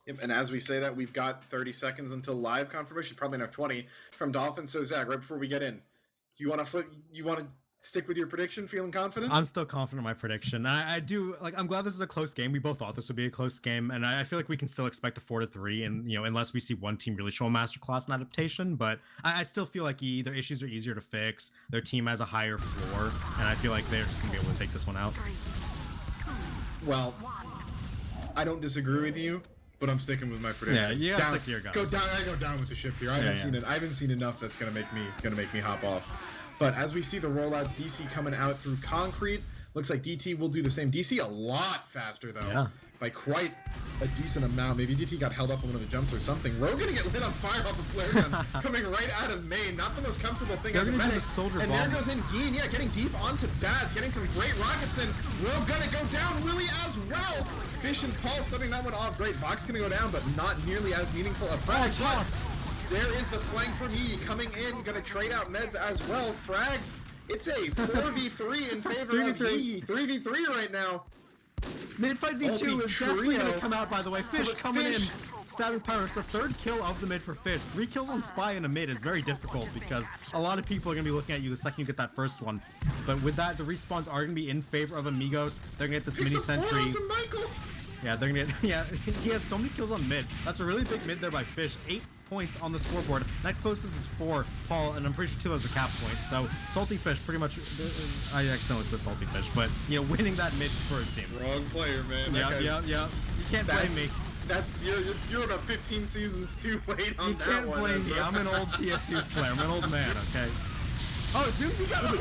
Yep, and as we say that, we've got 30 seconds until live confirmation. Probably not 20 from Dolphin. So Zach, right before we get in, you want to stick with your prediction? Feeling confident? I'm still confident in my prediction. I do I'm glad this is a close game. We both thought this would be a close game, and I feel like we can still expect a 4-3. And unless we see one team really show a masterclass in adaptation, but I still feel like their issues are easier to fix. Their team has a higher floor, and I feel like they're just gonna be able to take this one out. Well, I don't disagree with you, but I'm sticking with my prediction. Yeah, stick to your guns. I go down with the ship here. I haven't seen enough that's gonna make me hop off. But as we see the rollouts, DC coming out through concrete. Looks like DT will do the same. DC a lot faster, though, by quite a decent amount. Maybe DT got held up on one of the jumps or something. Rogue gonna get lit on fire off a flare gun coming right out of main. Not the most comfortable thing as a medic. And there goes in Geen, getting deep onto Bats, getting some great rockets in. Rogue gonna go down, Willie as well. Fish and Paul stubbing that one off. Great. Vox gonna go down, but not nearly as meaningful a frag. There is the flank from E coming in, gonna trade out meds as well. Frags, it's a 4v3 in favor of E. 3v3 right now. Mid-fight V2 is definitely gonna come out, by the way. Fish coming in, stabbing Pyro. It's the 3rd kill of the mid for Fish. 3 kills on Spy in a mid is very difficult because a lot of people are gonna be looking at you the second you get that first one. But with that, the respawns are gonna be in favor of Amigos. They're gonna get this mini sentry. Yeah, they're gonna get, he has so many kills on mid. That's a really big mid there by Fish. 8 points on the scoreboard. Next closest is 4, Paul, and I'm pretty sure 2 of those are cap points. So Salty Fish pretty much, I accidentally said Salty Fish, but you know, winning that mid for his team. Wrong player, man. Yeah. You can't blame me. You're about 15 seasons too late on that one. You can't blame me. I'm an old TF2 player. I'm an old man, okay? Oh, Zoomzy got gonna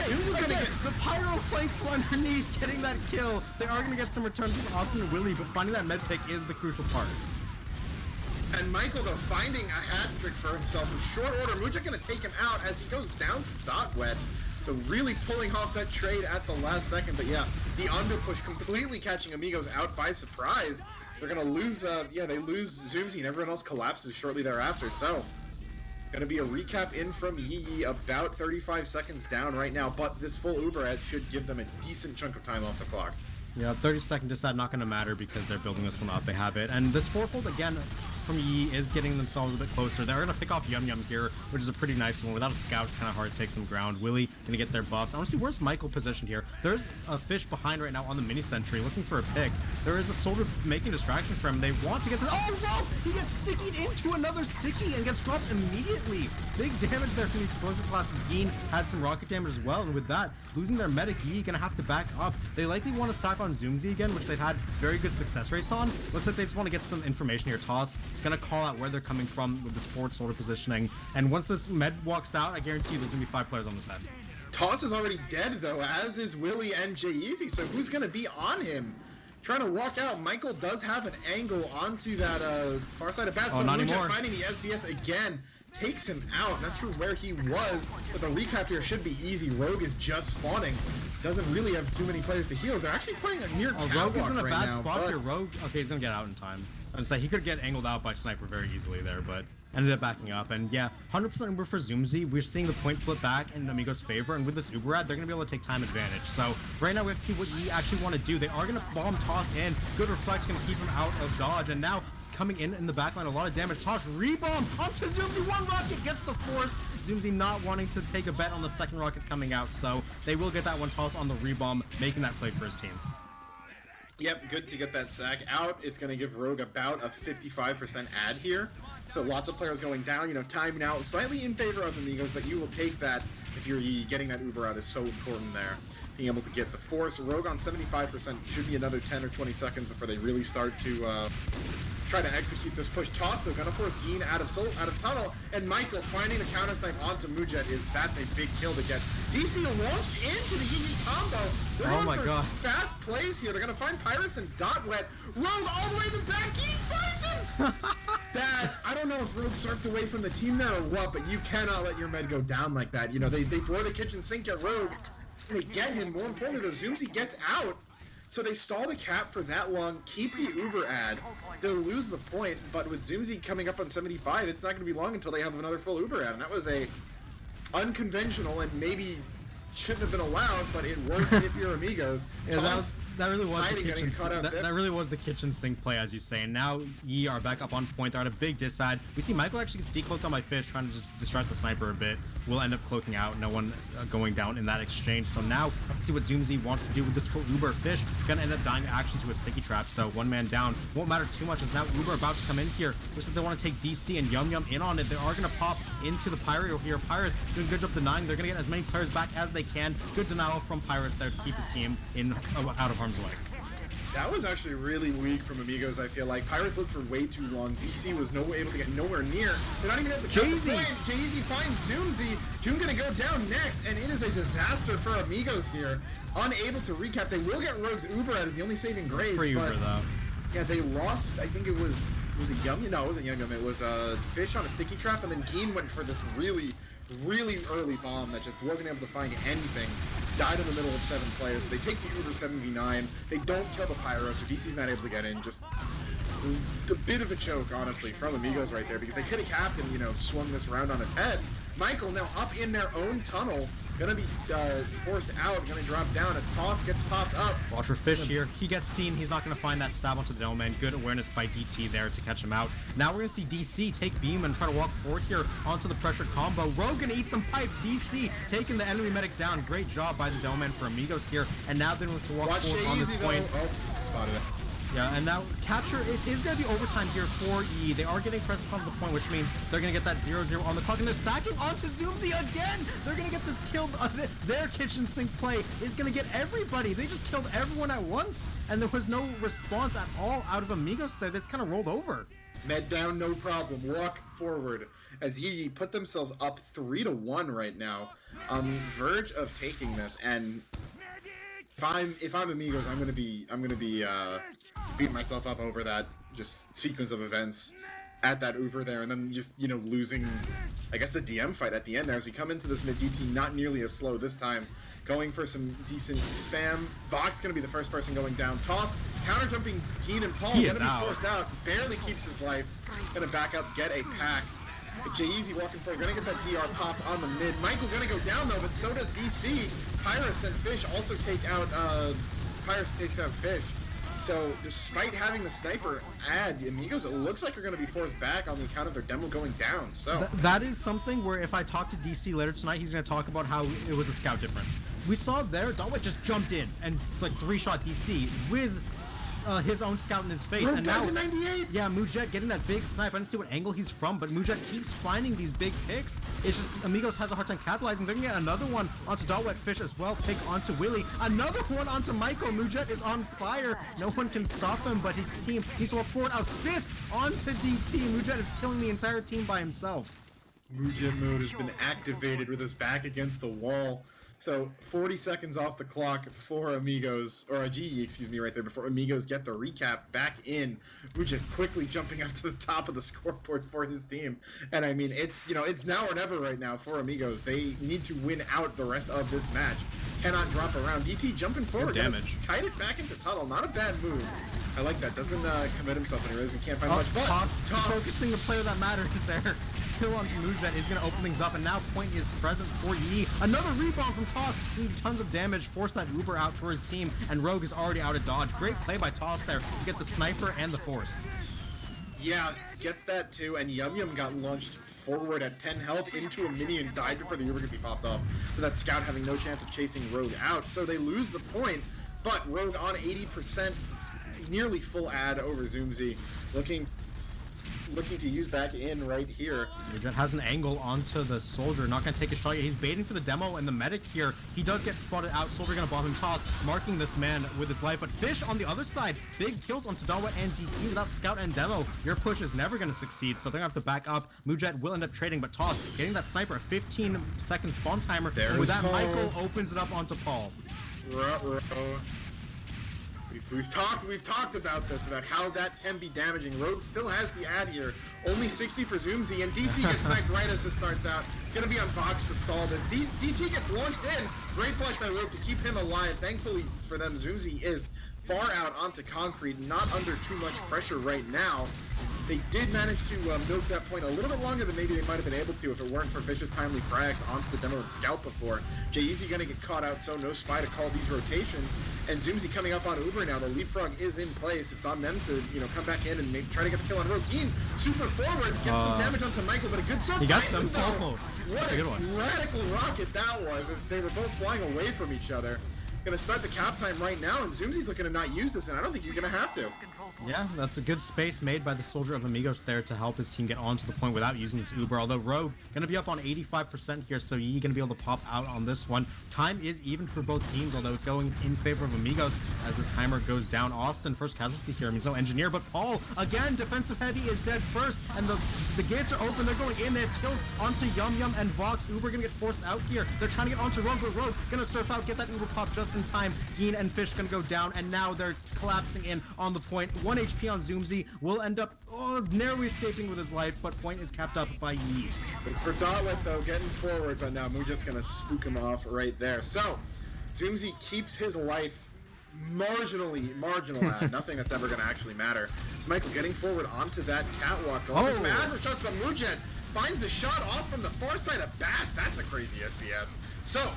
get the Pyro flank from underneath, getting that kill. They are gonna get some returns from Austin and Willie, but finding that med pick is the crucial part. And Michael, though, finding a hat trick for himself in short order. Muja gonna take him out as he goes down to dot wet. So really pulling off that trade at the last second. But yeah, the under push completely catching Amigos out by surprise. They're gonna lose, they lose Zoomzy and everyone else collapses shortly thereafter. So gonna be a recap in from Yeye, about 35 seconds down right now, but this full Uber ad should give them a decent chunk of time off the clock. Yeah, 30-second decide not going to matter because they're building this one up. They have it. And this fourfold, again, from Yeye is getting themselves a bit closer. They're going to pick off Yum Yum here, which is a pretty nice one. Without a scout, it's kind of hard to take some ground. Willie going to get their buffs. I want to see where's Michael positioned here. There's a fish behind right now on the mini sentry looking for a pick. There is a soldier making distraction for him. They want to get this. Oh, no! He gets stickied into another sticky and gets dropped immediately. Big damage there from the explosive classes. Geen had some rocket damage as well. And with that, losing their medic, Yeye going to have to back up. They likely want to sack on Zoomzy again, which they've had very good success rates on. Looks like they just want to get some information here. Toss gonna call out where they're coming from with this forward sort of positioning. And once this med walks out, I guarantee you there's gonna be 5 players on this head. Toss is already dead though, as is Willie and Yeye. So who's gonna be on him? Trying to walk out. Michael does have an angle onto that far side of basketball. Oh, not anymore. Finding the SVS again. Takes him out. Not sure where he was, but the recap here should be easy. Rogue is just spawning. Doesn't really have too many players to heal. They're actually playing a near Rogue is in a right bad now, spot here. Rogue, okay, he's gonna get out in time. I was like, he could get angled out by Sniper very easily there, but ended up backing up. And yeah, 100% Uber for Zoomzy. We're seeing the point flip back in Amigos' favor, and with this Uber ad, they're gonna be able to take time advantage. So right now we have to see what Yeye actually want to do. They are gonna bomb Toss in. Good reflex gonna keep him out of dodge, and now coming in the backline, a lot of damage. Tosh rebomb onto Zoomzy. One rocket gets the force. Zoomzy not wanting to take a bet on the second rocket coming out, so they will get that one toss on the rebomb, making that play for his team. Yep, good to get that sack out. It's going to give Rogue about a 55% ad here. So lots of players going down, you know, timing out slightly in favor of Amigos, but you will take that if you're Yeye. Getting that Uber out is so important there. Being able to get the force. Rogue on 75% should be another 10 or 20 seconds before they really start to try to execute this push. Toss, they're gonna force Geen out of tunnel, and Michael finding the counter snipe onto Mujet that's a big kill to get. DC launched into the Yeye combo. They're oh my god. Fast plays here. They're gonna find Pyrus and Dot Wet. Rogue all the way to the back. Geen finds him. That I don't know if Rogue surfed away from the team there or what, but you cannot let your med go down like that. You know, they throw the kitchen sink at Rogue. They get him. More importantly, though, Zoomzy gets out. So they stall the cap for that long, keep the Uber ad. They'll lose the point, but with Zoomzy coming up on 75, it's not going to be long until they have another full Uber ad. And that was a unconventional and maybe shouldn't have been allowed, but it works if you're Amigos. Yeah, that really was the kitchen. That really was the kitchen kitchen sink play, as you say. And now Yeye are back up on point. They're at a big dis side. We see Michael actually gets decloaked on my fish, trying to just distract the sniper a bit. Will end up cloaking out. No one going down in that exchange. So now let's see what Zoomzy wants to do with this full Uber. Fish gonna end up dying to action to a sticky trap. So one man down won't matter too much. As now Uber about to come in here. Looks like they want to take DC and Yum Yum in on it. They are gonna pop into the Pyro here. Pyrus doing a good job denying. They're gonna get as many players back as they can. Good denial from Pyrus there to keep his team in out of harm's way. That was actually really weak from Amigos, I feel like. Pyrus looked for way too long. DC was able to get nowhere near. They're not even able to catch the point. Jay-Z finds Zoomzy. June gonna go down next, and it is a disaster for Amigos here. Unable to recap. They will get Rogue's Uber as the only saving grace. Free Uber, though. Yeah, they lost. I think it was it Yum Yum? No, it wasn't Yum Yum. It was Fish on a sticky trap, and then Geen went for this really early bomb that just wasn't able to find anything. Died in the middle of 7 players. So they take the Uber 7v9. They don't kill the Pyro, so DC's not able to get in. Just a bit of a choke, honestly, from Amigos right there, because they could have capped and, you know, swung this round on its head. Michael now up in their own tunnel. Gonna be forced out, gonna drop down as Toss gets popped up. Watch for Fish here. He gets seen. He's not gonna find that stab onto the dome, man. Good awareness by DT there to catch him out. Now we're gonna see DC take beam and try to walk forward here onto the pressure combo. Rogue gonna eat some pipes. DC taking the enemy medic down. Great job by the dome man for Amigos here. And now they're going to walk forward on this point. Oh, spotted it. Yeah, and now capture, it is going to be overtime here for Yeye. They are getting presence on the point, which means they're going to get that 0-0 on the clock, and they're sacking onto Zoomzy again! They're going to get this killed. Their kitchen sink play is going to get everybody. They just killed everyone at once, and there was no response at all out of Amigos there. That's kind of rolled over. Med down, no problem. Walk forward as Yeye put themselves up 3-1 right now, on the verge of taking this. And if I'm Amigos, I'm gonna be beating myself up over that just sequence of events at that Uber there, and then just losing, I guess, the DM fight at the end there as we come into this mid DT not nearly as slow this time. Going for some decent spam. Vox gonna be the first person going down. Toss, counter jumping Keen and Paul, gonna be forced out. Barely keeps his life. Gonna back up, get a pack. Jeye walking forward, gonna get that DR pop on the mid. Michael gonna go down though, but so does DC. Pyrus and Fish also take out, Pyrus takes out Fish. So, despite having the sniper add Amigos, it looks like they're going to be forced back on the account of their demo going down. So that is something where if I talk to DC later tonight, he's going to talk about how it was a scout difference. We saw there, Dalwet just jumped in and like 3-shot DC with his own scout in his face. Bro, and now, 98? Yeah, Mujet getting that big snipe. I didn't see what angle he's from, but Mujet keeps finding these big picks. It's just Amigos has a hard time capitalizing. They're gonna get another one onto Dalwet Fish as well. Pick onto Willie. Another one onto Michael. Mujet is on fire. No one can stop him, but his team, he's forward a 5th onto DT. Mujet is killing the entire team by himself. Mujet mode has been activated with his back against the wall. So 40 seconds off the clock for Amigos, or Yeye, excuse me, right there, before Amigos get the recap back in. Mujet quickly jumping up to the top of the scoreboard for his team. And I mean, it's now or never right now for Amigos. They need to win out the rest of this match. Cannot drop around. DT jumping forward, damage. Kite it back into tunnel. Not a bad move. I like that. Doesn't commit himself and he realizes he can't find much. But Toss. Focusing the player that matters there. Kill onto Mujet is going to open things up, and now point is present for Yeye. Another rebound from Toss, doing tons of damage, force that Uber out for his team, and Rogue is already out of dodge. Great play by Toss there to get the sniper and the force. Yeah, gets that too, and Yum Yum got launched forward at 10 health into a mini and died before the Uber could be popped off. So that Scout having no chance of chasing Rogue out, so they lose the point, but Rogue on 80%, nearly full ad over Zoomzy, looking to use back in right here. Mujet has an angle onto the Soldier, not going to take a shot yet. He's baiting for the demo and the medic here. He does get spotted out. Soldier going to bomb him. Toss, marking this man with his life. But Fish on the other side, big kills onto Dalwet and DT without Scout and demo. Your push is never going to succeed, so they're going to have to back up. Mujet will end up trading, but Toss getting that sniper, a 15-second spawn timer. There and with that, Paul. Michael opens it up onto Paul. We've talked about this, about how that can be damaging. Rogue still has the ad here. Only 60 for Zoomzy, and DC gets sniped right as this starts out. It's going to be on Vox to stall this. DT gets launched in. Great flash by Rogue to keep him alive. Thankfully for them, Zoomzy is far out onto concrete, not under too much pressure right now. They did manage to milk that point a little bit longer than maybe they might have been able to if it weren't for Fish's timely frags onto the demo and Scout before. Jeye gonna get caught out, so no spy to call these rotations. And Zoomzy coming up on Uber now. The leapfrog is in place. It's on them to come back in and try to get the kill on Rogue. Keen, super forward, gets some damage onto Michael, but a good surprise. He got some though. What a radical rocket that was, as they were both flying away from each other. Gonna start the cap time right now, and Zoomzy's looking to not use this, and I don't think he's gonna have to. Yeah, that's a good space made by the Soldier of Amigos there to help his team get onto the point without using his Uber. Although Rogue gonna be up on 85% here, so Yeye gonna be able to pop out on this one. Time is even for both teams, although it's going in favor of Amigos as this timer goes down. Austin, first casualty here. I mean, no engineer, but Paul, again, defensive heavy is dead first, and the gates are open. They're going in. They have kills onto Yum Yum and Vox. Uber gonna get forced out here. They're trying to get onto Rogue, but Rogue gonna surf out, get that Uber pop just in time. Geen and Fish gonna go down, and now they're collapsing in on the point. 1 HP on Zoomzy will end up narrowly escaping with his life, but point is capped up by Yeye. For Dalwet though, getting forward, but now Mujet's gonna spook him off right there. So Zoomzy keeps his life marginal at nothing that's ever gonna actually matter. It's Michael getting forward onto that catwalk. This mad for shots, but Mujet finds the shot off from the far side of Bats. That's a crazy SPS. So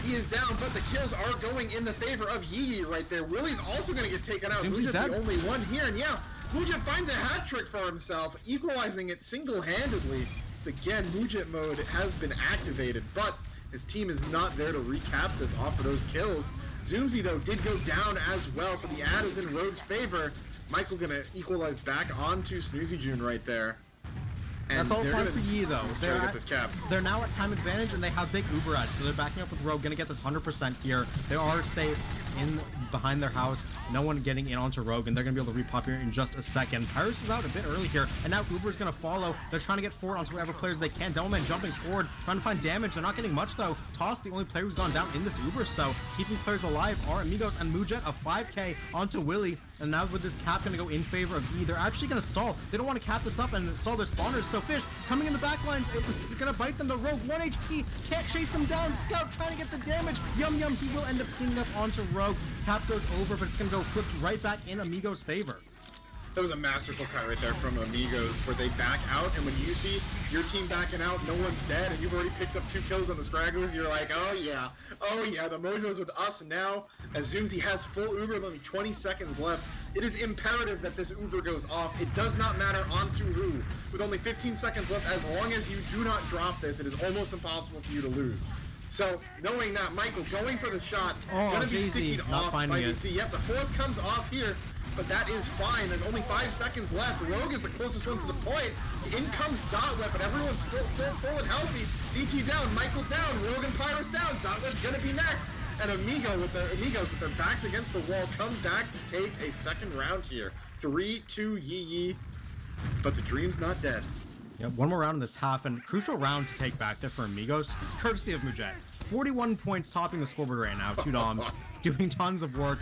he is down, but the kills are going in the favor of Yeye right there. Willie's also going to get taken out. Mujet's the only one here, and yeah, Mujet finds a hat trick for himself, equalizing it single-handedly. So again, Mujet mode has been activated, but his team is not there to recap this off of those kills. Zoomzy, though, did go down as well, so the ad is in Rogue's favor. Michael gonna equalize back onto Snoozy June right there. And that's all fine for Yeye, though. They're now at time advantage, and they have big Uber ads, so they're backing up with Rogue, gonna get this 100% here. They are safe in behind their house, no one getting in onto Rogue, and they're gonna be able to repop here in just a second. Pyrus is out a bit early here, and now Uber's gonna follow. They're trying to get forward onto whatever players they can. Devilman jumping forward, trying to find damage. They're not getting much, though. Toss, the only player who's gone down in this Uber, so keeping players alive are Amigos and Mujet, a 5k onto Willie. And now with this cap going to go in favor of Yeye, they're actually going to stall. They don't want to cap this up and install their spawners. So Fish coming in the back lines, they're going to bite them. The Rogue, 1 HP, can't chase him down. Scout trying to get the damage. Yum Yum, he will end up cleaning up onto Rogue. Cap goes over, but it's going to go flipped right back in Amigos' favor. That was a masterful cut right there from Amigos, where they back out, and when you see your team backing out, no one's dead, and you've already picked up 2 kills on the Scragglers, you're like, oh yeah, the mojo's with us now. As Zoomzy has full Uber, only 20 seconds left. It is imperative that this Uber goes off. It does not matter onto who. With only 15 seconds left, as long as you do not drop this, it is almost impossible for you to lose. So, knowing that, Michael going for the shot, gonna be stickied off by DC. Yep, the force comes off here, but that is fine. There's only 5 seconds left. Rogue is the closest one to the point. In comes Dotweb, but everyone's still full and healthy. DT down, Michael down, Rogue and Pyrus down. Dotweb's gonna be next. And Amigos with their backs against the wall come back to take a second round here. 3-2 Yeye, but the dream's not dead. Yeah, one more round in this half, and crucial round to take back there for Amigos, courtesy of Mujet. 41 points topping the scoreboard right now, 2 doms, doing tons of work.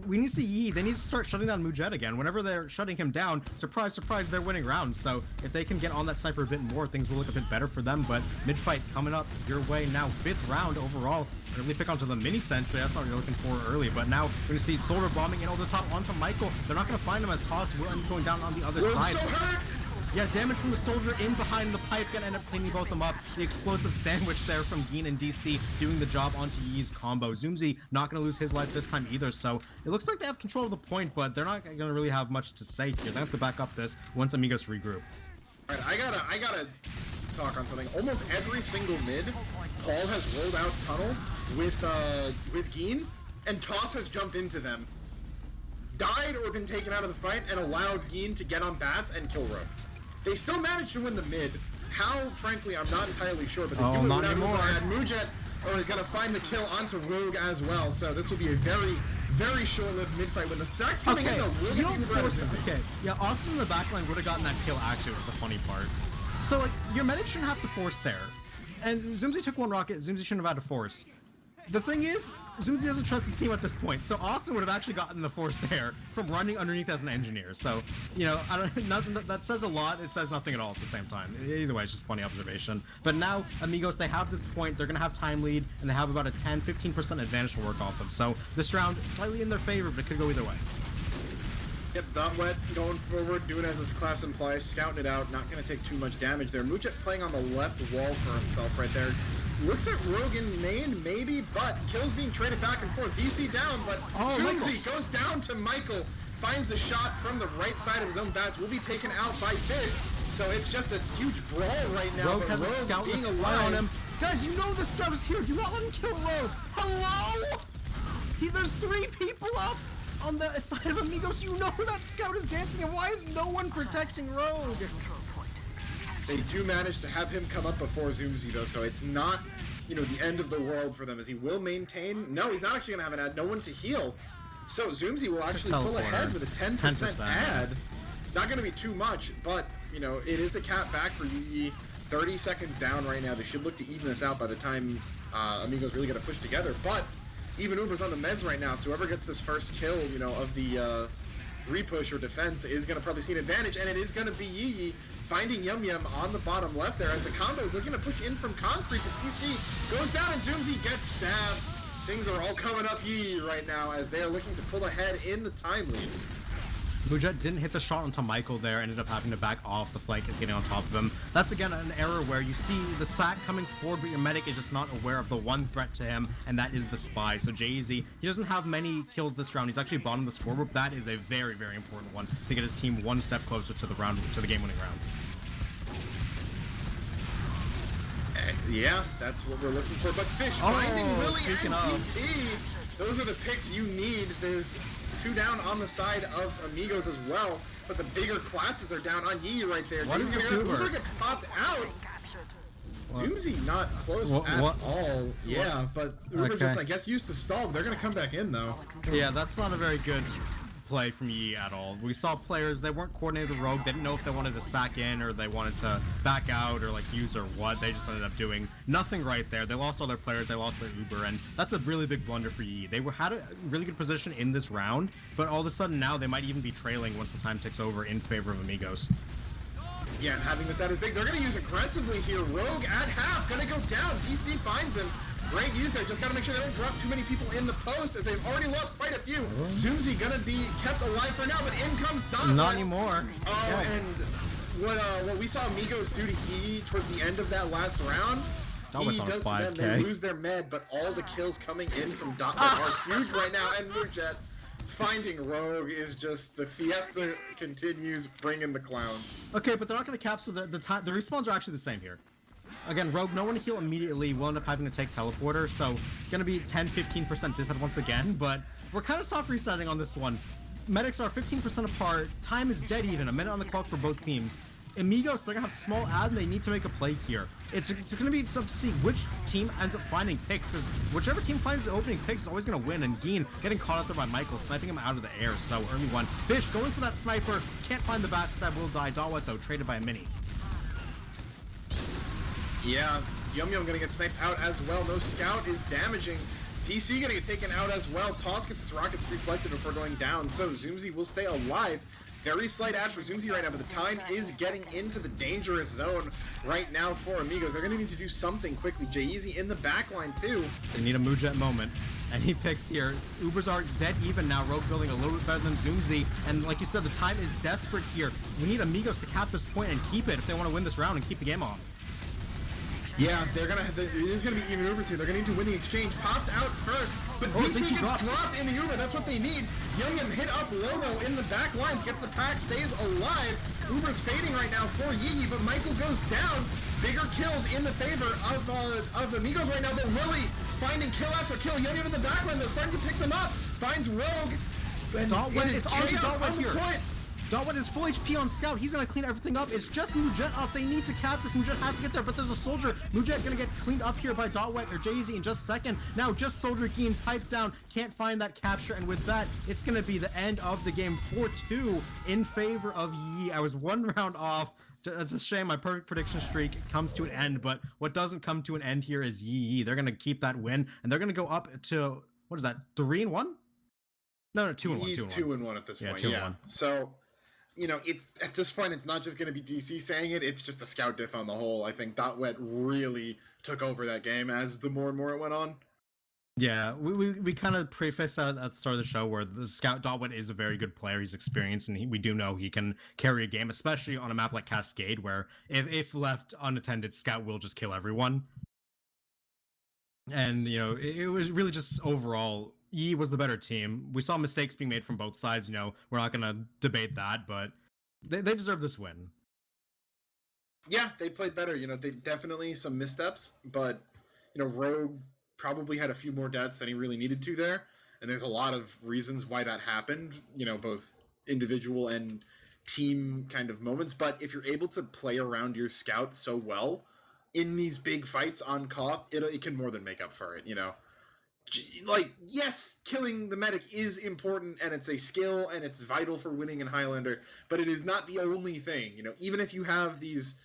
We need to see Yeye. They need to start shutting down Mujet again. Whenever they're shutting him down, surprise, surprise, they're winning rounds. So if they can get on that sniper a bit more, things will look a bit better for them. But mid-fight coming up your way now. 5th round overall. Early pick onto the mini sentry. That's not what you're looking for early. But now we're going to see Soldier bombing in over the top onto Michael. They're not going to find him as Toss will end up going down on the other side. So hurt. Yeah, damage from the Soldier in behind the pipe, gonna end up cleaning both of them up. The explosive sandwich there from Geen and DC doing the job onto Yee's combo. Zoomzy not gonna lose his life this time either, so it looks like they have control of the point, but they're not gonna really have much to say here. They have to back up this once Amigos regroup. Alright, I gotta talk on something. Almost every single mid, Paul has rolled out tunnel with Geen, and Toss has jumped into them, died or been taken out of the fight, and allowed Geen to get on bats and kill Rogue. They still managed to win the mid. How, frankly, I'm not entirely sure, but they do it without Uber, and Mujet are going to find the kill onto Rogue as well. So this will be a very, very short-lived mid-fight. When the Sack's coming in, though, we'll get Uber out of it. Okay, yeah, Austin in the backline would have gotten that kill actually, was the funny part. So, like, your medic shouldn't have to force there. And Zoomzy took 1 rocket, Zoomzy shouldn't have had to force. The thing is, Zoomzy doesn't trust his team at this point, so Austin would have actually gotten the force there from running underneath as an engineer. So, you know, that says a lot, it says nothing at all at the same time. Either way, it's just a funny observation. But now, Amigos, they have this point, they're going to have time lead, and they have about a 10-15% advantage to work off of. So, this round, slightly in their favor, but it could go either way. Yep, Dotwet going forward, doing as its class implies, scouting it out, not going to take too much damage there. Mujet playing on the left wall for himself right there. Looks at Rogue in main, maybe, but kills being traded back and forth. DC down, but Zoomzy goes down to Michael, finds the shot from the right side of his own bats, will be taken out by Big. So it's just a huge brawl right now. Rogue has a scout being alive on him. Guys, you know the scout is here. Do not let him kill Rogue. Hello? There's 3 people up on the side of Amigos. You know that scout is dancing, and why is no one protecting Rogue? They do manage to have him come up before Zoomzy, though, so it's not, you know, the end of the world for them, as he will maintain. No, he's not actually going to have an ad, no one to heal. So Zoomzy will actually pull ahead with a 10% ad. Not going to be too much, but, you know, it is the cap back for Yeye. 30 seconds down right now. They should look to even this out by the time Amigos really get to push together, but even Uber's on the meds right now, so whoever gets this first kill, you know, of the repush or defense is going to probably see an advantage, and it is going to be Yeye finding Yum Yum on the bottom left there as the combo is looking to push in from concrete, but DC goes down and Zoomzy gets stabbed. Things are all coming up Yeye right now as they are looking to pull ahead in the time lead. Mujet didn't hit the shot onto Michael there, ended up having to back off. The flank is getting on top of him. That's again an error where you see the sack coming forward, but your medic is just not aware of the one threat to him, and that is the spy. So Jay-Z, he doesn't have many kills this round. He's actually bottom of the scoreboard. That is a very, very important one to get his team one step closer to the round, to the game-winning round. Yeah, that's what we're looking for. But Fish finding Willie and DT. those are the picks you need. There's 2 down on the side of Amigos as well, but the bigger classes are down on Yeye right there. What is this Uber? Gets popped out. Zoomzy not close at all. Yeah, but Uber just, I guess, used to stall. They're going to come back in, though. Yeah, that's not a very good play from Yeye at all. We saw players, they weren't coordinated with Rogue. They didn't know if they wanted to sack in or they wanted to back out or like use or what. They just ended up doing nothing right there. They lost all their players. They lost their Uber, and that's a really big blunder for Yeye. They had a really good position in this round, but all of a sudden now they might even be trailing once the time ticks over in favor of Amigos. Yeah, having this out is big. They're going to use aggressively here. Rogue at half, going to go down. DC finds him. Great use there. Just got to make sure they don't drop too many people in the post, as they've already lost quite a few. Zoomzy going to be kept alive for now, but in comes Don. Not anymore. Oh, and what we saw Amigos do to Yeye towards the end of that last round, Yeye does to them. They lose their med, but all the kills coming in from Dotnet are huge right now, and Moonjet finding Rogue is just, the fiesta continues, bringing the clowns. Okay, but they're not going to capture the time. The respawns are actually the same here. Again, Rogue, no one to heal immediately. We'll end up having to take teleporter, so going to be 10-15% dised once again, but we're kind of soft resetting on this one. Medics are 15% apart. Time is dead even. A minute on the clock for both teams. Amigos, they're going to have small ad, and they need to make a play here. It's going to be tough to see which team ends up finding picks, because whichever team finds the opening picks is always going to win, and Geen getting caught out there by Michael, sniping him out of the air, so early one. Fish going for that sniper, can't find the backstab, will die. Dawet, though, traded by a mini. Yeah, Yum Yum going to get sniped out as well. No scout is damaging. DC going to get taken out as well. Toss gets his rockets reflected before going down, so Zoomzy will stay alive. Very slight ad for Zoomzy right now, but the time is getting into the dangerous zone right now for Amigos. They're going to need to do something quickly. Jay-Easy in the backline too. They need a Moonjet moment, and he picks here. Ubers are dead even now. Rogue building a little bit better than Zoomzy, and like you said, the time is desperate here. We need Amigos to cap this point and keep it if they want to win this round and keep the game on. Yeah, they're gonna have it is gonna be even Ubers here. They're gonna need to win the exchange. Pops out first, but DC gets dropped in the Uber. That's what they need. Yum Yum hit up low though in the back lines, gets the pack, stays alive. Uber's fading right now for Yeye, but Michael goes down. Bigger kills in the favor of Amigos right now, but Willie finding kill after kill. Yum Yum in the back line, they're starting to pick them up. Finds Rogue. And it's already Dotwet here. Dotwet is full HP on Scout. He's going to clean everything up. It's just Moonjet up. They need to cap this. Moonjet has to get there, but there's a soldier. Moonjet going to get cleaned up here by Dotwet or Jay-Z in just a second. Now just Soldier Geen piped down. Can't find that capture, and with that, it's going to be the end of the game 4-2 in favor of Yeye. I was one round off. It's a shame my perfect prediction streak comes to an end, but what doesn't come to an end here is Yeye. They're going to keep that win, and they're going to go up to, what is that, 3-1? No, 2-1. He's 2-1 at this point. 2-1. So, you know, it's at this point, it's not just going to be DC saying it. It's just a scout diff on the whole. I think Dotwet really took over that game as the more and more it went on. Yeah, we kind of prefaced that at the start of the show where the scout Dotwet is a very good player. He's experienced, and we do know he can carry a game, especially on a map like Cascade, where if left unattended, scout will just kill everyone. And, you know, it was really just overall, Yeye was the better team. We saw mistakes being made from both sides. You know, we're not going to debate that, but they deserve this win. Yeah, they played better. You know, they definitely some missteps, but, you know, Rogue probably had a few more deaths than he really needed to there. And there's a lot of reasons why that happened, you know, both individual and team kind of moments. But if you're able to play around your scout so well in these big fights on Koth, it can more than make up for it, you know. Like, yes, killing the medic is important, and it's a skill, and it's vital for winning in Highlander, but it is not the only thing. You know, even if you have these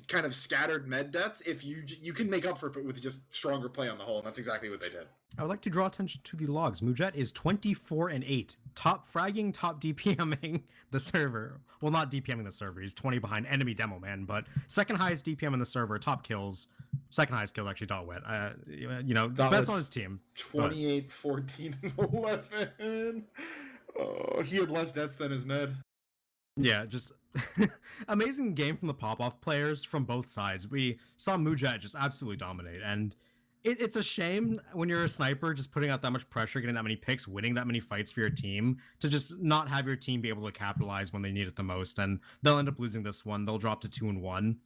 kind of scattered med deaths, if you can make up for it with just stronger play on the whole, and that's exactly what they did. I would like to draw attention to the logs. Moonjet is 24-8, top fragging, top DPMing the server. Well, not DPMing the server. He's 20 behind enemy demo man, but second highest DPM in the server, top kills. Second highest kills actually Dotwet. You know, best on his team. 28, 14, and 11. Oh, he had less deaths than his med. Yeah, just amazing game from the pop-off players from both sides. We saw Moonjet just absolutely dominate, and it's a shame when you're a sniper just putting out that much pressure, getting that many picks, winning that many fights for your team, to just not have your team be able to capitalize when they need it the most, and they'll end up losing this one. They'll drop to 2-1.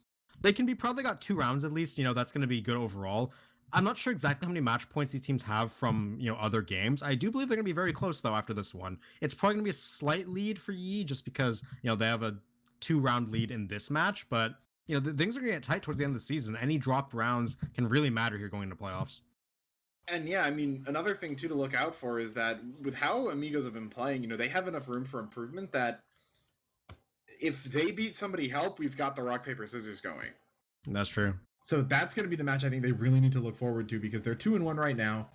They can be probably got 2 rounds at least, you know, that's going to be good overall. I'm not sure exactly how many match points these teams have from other games. I do believe they're going to be very close though after this one. It's probably going to be a slight lead for Yeye just because they have a 2-round lead in this match, but the things are going to get tight towards the end of the season. Any dropped rounds can really matter here going into playoffs. And yeah, I mean, another thing too to look out for is that with how Amigos have been playing, they have enough room for improvement that if they beat somebody help, we've got the rock paper scissors going. That's true. So that's going to be the match I think they really need to look forward to because they're 2-1 right now.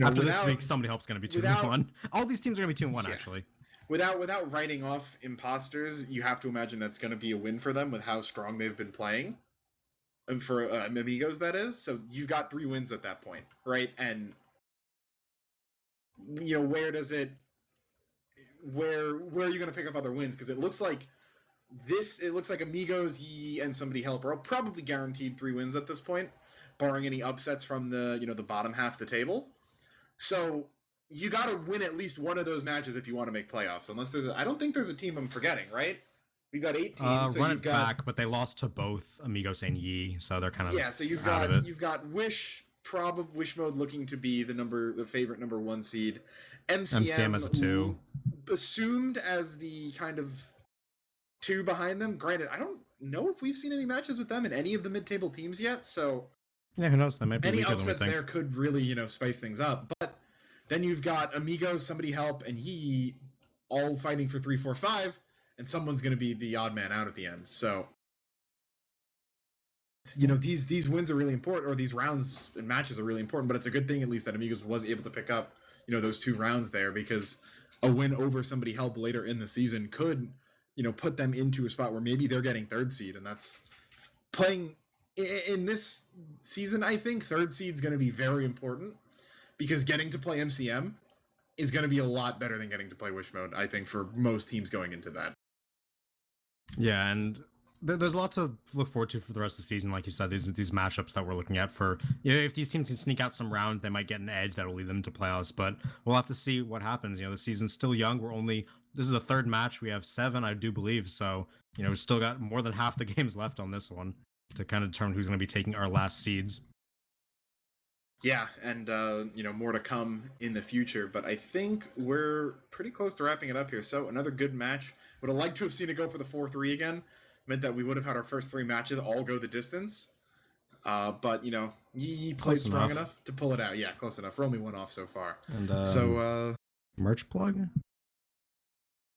After this week, somebody help's going to be 2-1. All these teams are going to be 2-1 actually. Without writing off imposters, you have to imagine that's going to be a win for them with how strong they've been playing. And for Amigos, that is. So you've got 3 wins at that point, right? And where does it? Where are you going to pick up other wins? Because it looks like Amigos, Yeye, and somebody help are probably guaranteed 3 wins at this point, barring any upsets from the the bottom half of the table. So you got to win at least one of those matches if you want to make playoffs. Unless I don't think there's a team I'm forgetting, right? We've got 8 teams. So run it back, but they lost to both Amigos and Yeye, so they're kind of So you've got Wish Mode looking to be the favorite number 1 seed. MCM as a 2, assumed as the kind of 2 behind them. Granted, I don't know if we've seen any matches with them in any of the mid-table teams yet. So yeah, who knows? They might be any upsets there could really spice things up. But then you've got Amigos, somebody help, and Yeye all fighting for 3, 4, 5. And someone's going to be the odd man out at the end. So, these wins are really important, or these rounds and matches are really important. But it's a good thing, at least, that Amigos was able to pick up, those 2 rounds there, because a win over somebody help later in the season could, put them into a spot where maybe they're getting 3rd seed, and that's playing in this season. I think 3rd seed's going to be very important because getting to play MCM is going to be a lot better than getting to play Wish Mode. I think for most teams going into that. Yeah, and there's lots to look forward to for the rest of the season. Like you said, these matchups that we're looking at for, if these teams can sneak out some rounds, they might get an edge that will lead them to playoffs. But we'll have to see what happens. The season's still young. This is the 3rd match. We have 7, I do believe. So, we still got more than half the games left on this one to kind of determine who's going to be taking our last seeds. Yeah, and more to come in the future, but I think we're pretty close to wrapping it up here. So another good match. Would have liked to have seen it go for the 4-3 again. Meant that we would have had our first 3 matches all go the distance. But Yeye played strong enough to pull it out. Yeah, close enough. We're only 1 off so far. And merch plug.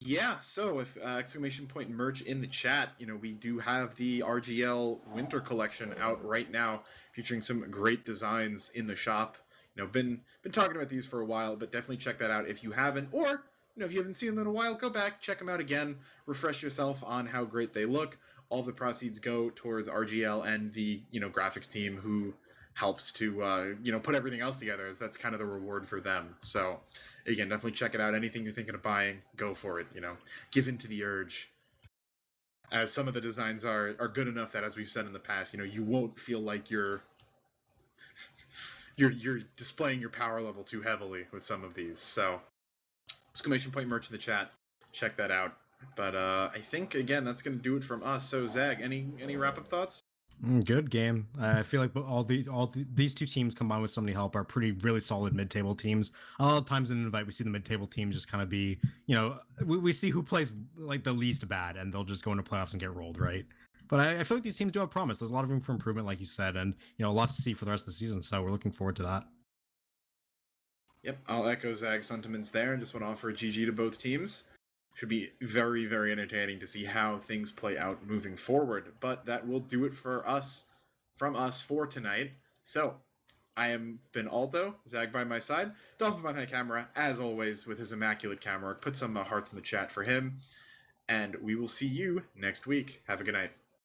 Yeah, so if exclamation point merch in the chat, we do have the RGL winter collection out right now, featuring some great designs in the shop. Been talking about these for a while, but definitely check that out if you haven't, or if you haven't seen them in a while, go back, check them out again, refresh yourself on how great they look. All the proceeds go towards RGL and the graphics team who helps to put everything else together, as that's kind of the reward for them. So again, definitely check it out. Anything you're thinking of buying, go for it. Give in to the urge, as some of the designs are good enough that, as we've said in the past, you won't feel like you're displaying your power level too heavily with some of these. So exclamation point merch in the chat, check that out. But I think again that's going to do it from us. So Zag, any wrap up thoughts? Good game. I feel like these 2 teams combined with somebody help are really solid mid-table teams. A lot of times in Invite, we see the mid-table teams just kind of be, we see who plays like the least bad, and they'll just go into playoffs and get rolled, right? But I feel like these teams do have promise. There's a lot of room for improvement, like you said, and a lot to see for the rest of the season. So we're looking forward to that. Yep, I'll echo Zag's sentiments there, and just want to offer a GG to both teams. Should be very, very entertaining to see how things play out moving forward. But that will do it from us for tonight. So, I am been Alto, Zag by my side, Dolphin by my camera, as always, with his immaculate camera. Put some hearts in the chat for him. And we will see you next week. Have a good night.